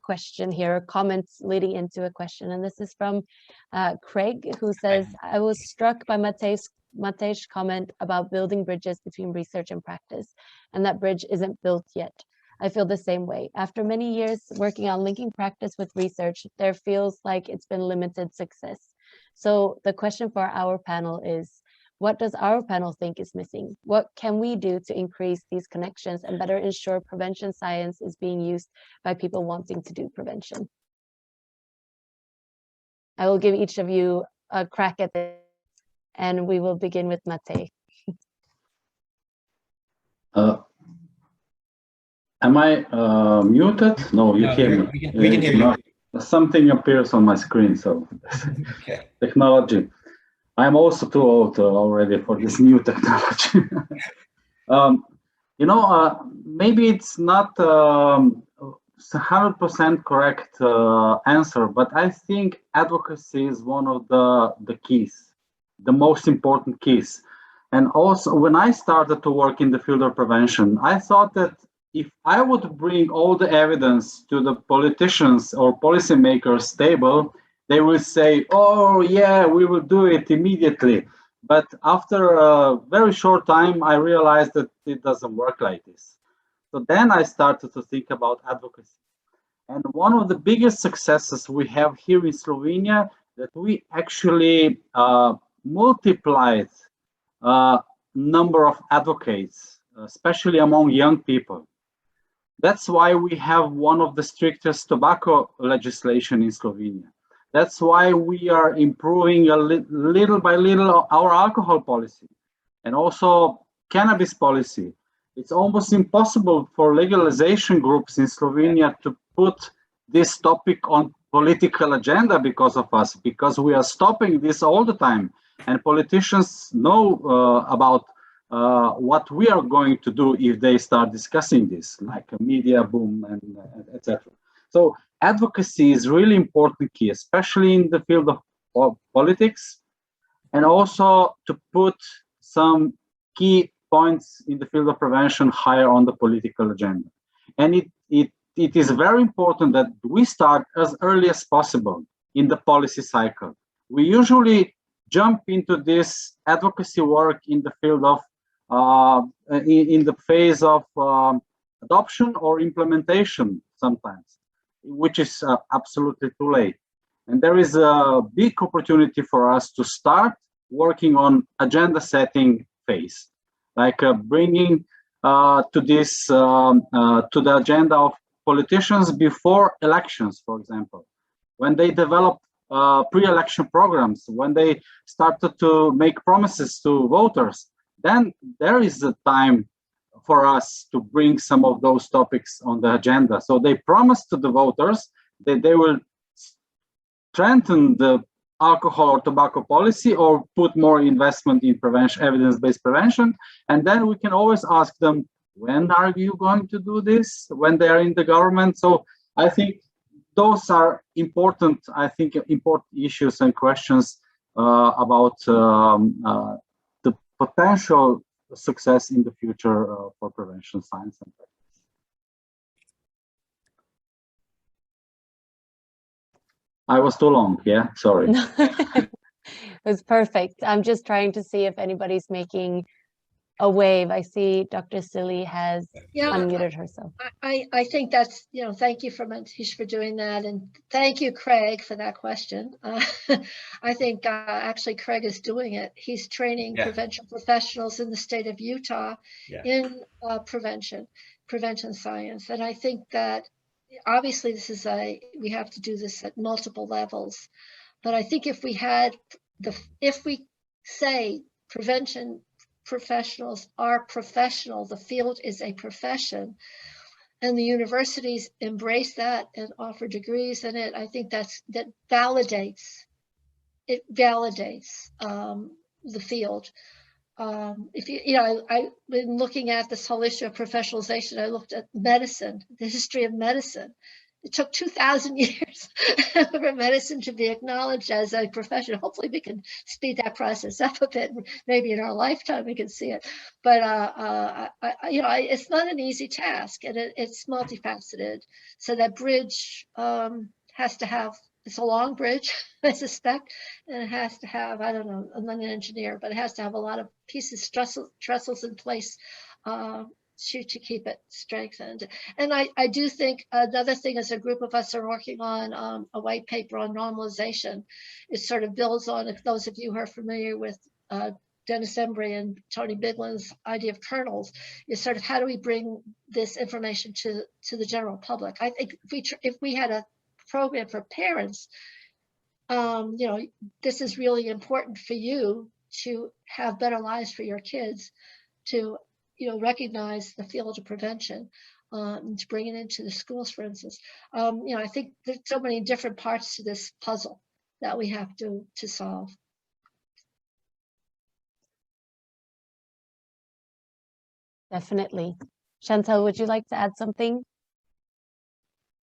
question here, comments leading into a question. And this is from Craig, who says, I was struck by Matej's comment about building bridges between research and practice, and that bridge isn't built yet. I feel the same way. After many years working on linking practice with research, there feels like it's been limited success. So the question for our panel is, what does our panel think is missing? What can we do to increase these connections and better ensure prevention science is being used by people wanting to do prevention? I will give each of you a crack at this, and we will begin with Matej. Am I muted? No, you hear me. We can hear you. Something appears on my screen, so Okay. Technology. I'm also too old already for this new technology. Maybe it's not 100% correct answer, but I think advocacy is one of the keys, the most important keys. And also, when I started to work in the field of prevention, I thought that if I would bring all the evidence to the politicians or policymakers table, they will say, oh, yeah, we will do it immediately. But after a very short time, I realized that it doesn't work like this. So then I started to think about advocacy. And one of the biggest successes we have here in Slovenia, that we actually multiplied number of advocates, especially among young people. That's why we have one of the strictest tobacco legislation in Slovenia. That's why we are improving little by little our alcohol policy and also cannabis policy. It's almost impossible for legalization groups in Slovenia to put this topic on political agenda because of us, because we are stopping this all the time. And politicians know about what we are going to do if they start discussing this, like a media boom and etc. So advocacy is really important key, especially in the field of politics, and also to put some key points in the field of prevention higher on the political agenda. And it is very important that we start as early as possible in the policy cycle. We usually jump into this advocacy work in the field of in the phase of adoption or implementation sometimes, which is absolutely too late. And there is a big opportunity for us to start working on agenda setting phase, like bringing to the agenda of politicians before elections, for example, when they develop pre-election programs, when they started to make promises to voters, then there is a time for us to bring some of those topics on the agenda. So they promise to the voters that they will strengthen the alcohol or tobacco policy or put more investment in prevention, evidence-based prevention. And then we can always ask them, when are you going to do this? When they are in the government? So I think those are important, important issues and questions about the potential success in the future for prevention science and practice. I was too long, yeah, sorry. It was perfect. I'm just trying to see if anybody's making a wave. I see Dr. Silly has unmuted herself. I think that's, thank you Manish for doing that. And thank you, Craig, for that question. I think actually Craig is doing it. He's training prevention professionals in the state of Utah in prevention science. And I think that obviously we have to do this at multiple levels. But I think if we say prevention professionals are professional, the field is a profession, and the universities embrace that and offer degrees in it, I think that validates the field. I've been looking at this whole issue of professionalization. I looked at medicine, the history of medicine. It took 2,000 years for medicine to be acknowledged as a profession. Hopefully we can speed that process up a bit. Maybe in our lifetime we can see it. But, it's not an easy task, and it's multifaceted. So that bridge has to have, it's a long bridge, I suspect, and it has to have, I don't know, I'm not an engineer, but it has to have a lot of pieces, trestles in place to keep it strengthened. And I do think another thing is a group of us are working on a white paper on normalization. It sort of builds on, if those of you who are familiar with Dennis Embry and Tony Bigland's idea of kernels, is sort of how do we bring this information to the general public. I think if we had a program for parents, this is really important for you to have better lives for your kids, to recognize the field of prevention, and to bring it into the schools, for instance. I think there's so many different parts to this puzzle that we have to solve. Definitely. Chantal, would you like to add something?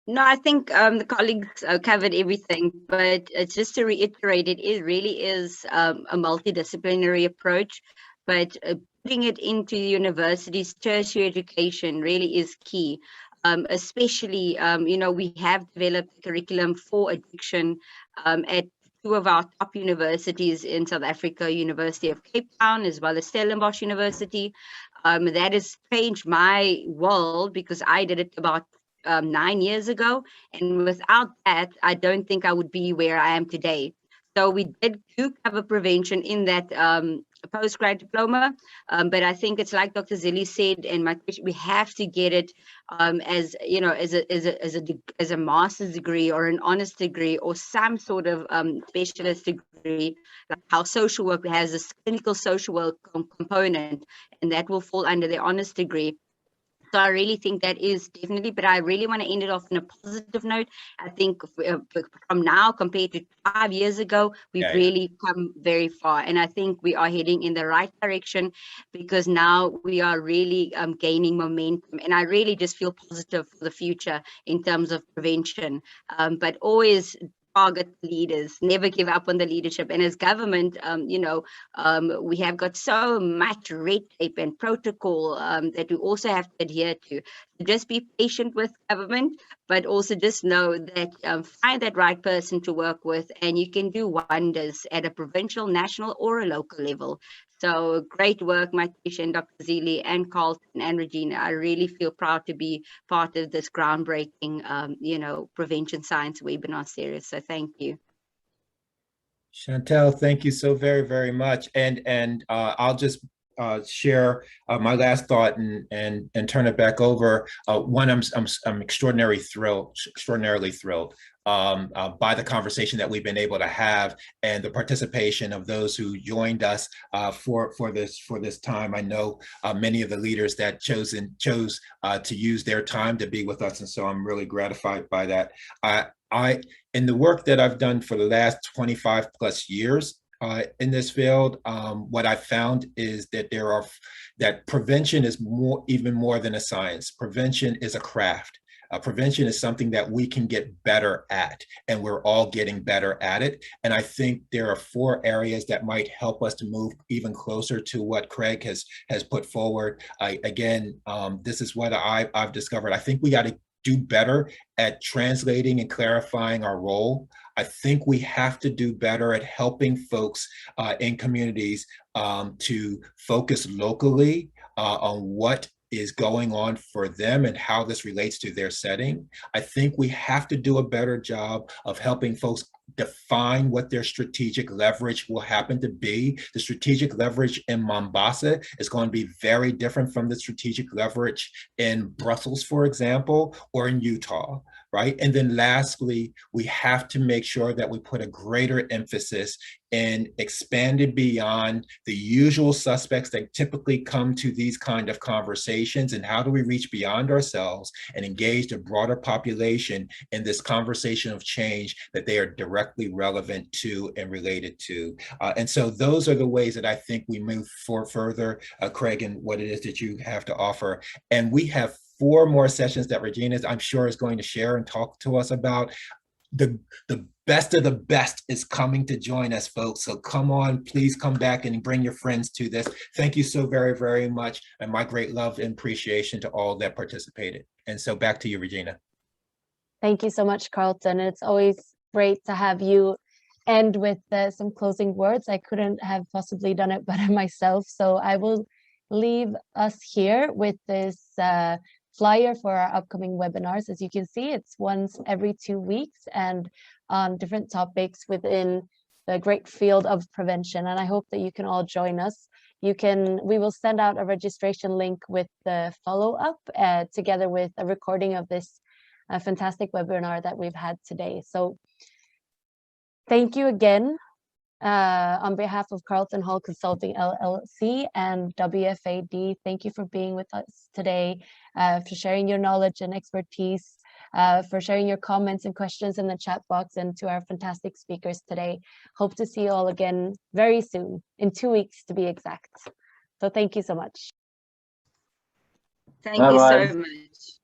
No, I think the colleagues covered everything, but just to reiterate, it really is a multidisciplinary approach, but putting it into the university's tertiary education really is key. Especially, we have developed a curriculum for addiction at two of our top universities in South Africa, University of Cape Town, as well as Stellenbosch University. That has changed my world because I did it about 9 years ago, and without that, I don't think I would be where I am today. So we do cover prevention in that postgrad diploma, but I think it's like Dr. Zilli said, and my question, we have to get it as a master's degree or an honors degree or some sort of specialist degree, like how social work has this clinical social work component, and that will fall under the honors degree. So I really think that is definitely, but I really want to end it off on a positive note. I think from now compared to 5 years ago, we've really come very far. And I think we are heading in the right direction because now we are really gaining momentum. And I really just feel positive for the future in terms of prevention, but always target leaders, never give up on the leadership. And as government, we have got so much red tape and protocol that we also have to adhere to. So just be patient with government, but also just know that find that right person to work with, and you can do wonders at a provincial, national, or a local level. So great work, Manish and Dr. Zilli and Carlton and Regina. I really feel proud to be part of this groundbreaking, prevention science webinar series. So thank you. Chantal, thank you so very, very much. And I'll just share my last thought and turn it back over. One, I'm extraordinarily thrilled by the conversation that we've been able to have and the participation of those who joined us for this time. I know many of the leaders that chose to use their time to be with us, and so I'm really gratified by that. In the work that I've done for the last 25 plus years in this field, what I found is that that prevention is even more than a science. Prevention is a craft. Prevention is something that we can get better at, and we're all getting better at it. And I think there are 4 areas that might help us to move even closer to what Craig has put forward. This is what I've discovered. I think we got to do better at translating and clarifying our role. I think we have to do better at helping folks in communities to focus locally on what is going on for them and how this relates to their setting. I think we have to do a better job of helping folks define what their strategic leverage will happen to be. The strategic leverage in Mombasa is going to be very different from the strategic leverage in Brussels, for example, or in Utah, right? And then lastly, we have to make sure that we put a greater emphasis and expanded beyond the usual suspects that typically come to these kind of conversations, and how do we reach beyond ourselves and engage the broader population in this conversation of change that they are directly relevant to and related to. And so those are the ways that I think we move further, Craig, and what it is that you have to offer. And we have 4 more sessions that Regina, I'm sure, is going to share and talk to us about. The best of the best is coming to join us, folks. So come on, please come back and bring your friends to this. Thank you so very, very much. And my great love and appreciation to all that participated. And so back to you, Regina. Thank you so much, Carlton. It's always great to have you end with some closing words. I couldn't have possibly done it better myself. So I will leave us here with this flyer for our upcoming webinars. As you can see, it's once every 2 weeks and on different topics within the great field of prevention. And I hope that you can all join us. We will send out a registration link with the follow-up together with a recording of this fantastic webinar that we've had today. So thank you again on behalf of Carlton Hall Consulting LLC and WFAD. Thank you for being with us today, for sharing your knowledge and expertise, for sharing your comments and questions in the chat box, and to our fantastic speakers today. Hope to see you all again very soon, in 2 weeks to be exact. So thank you so much. Thank you so much.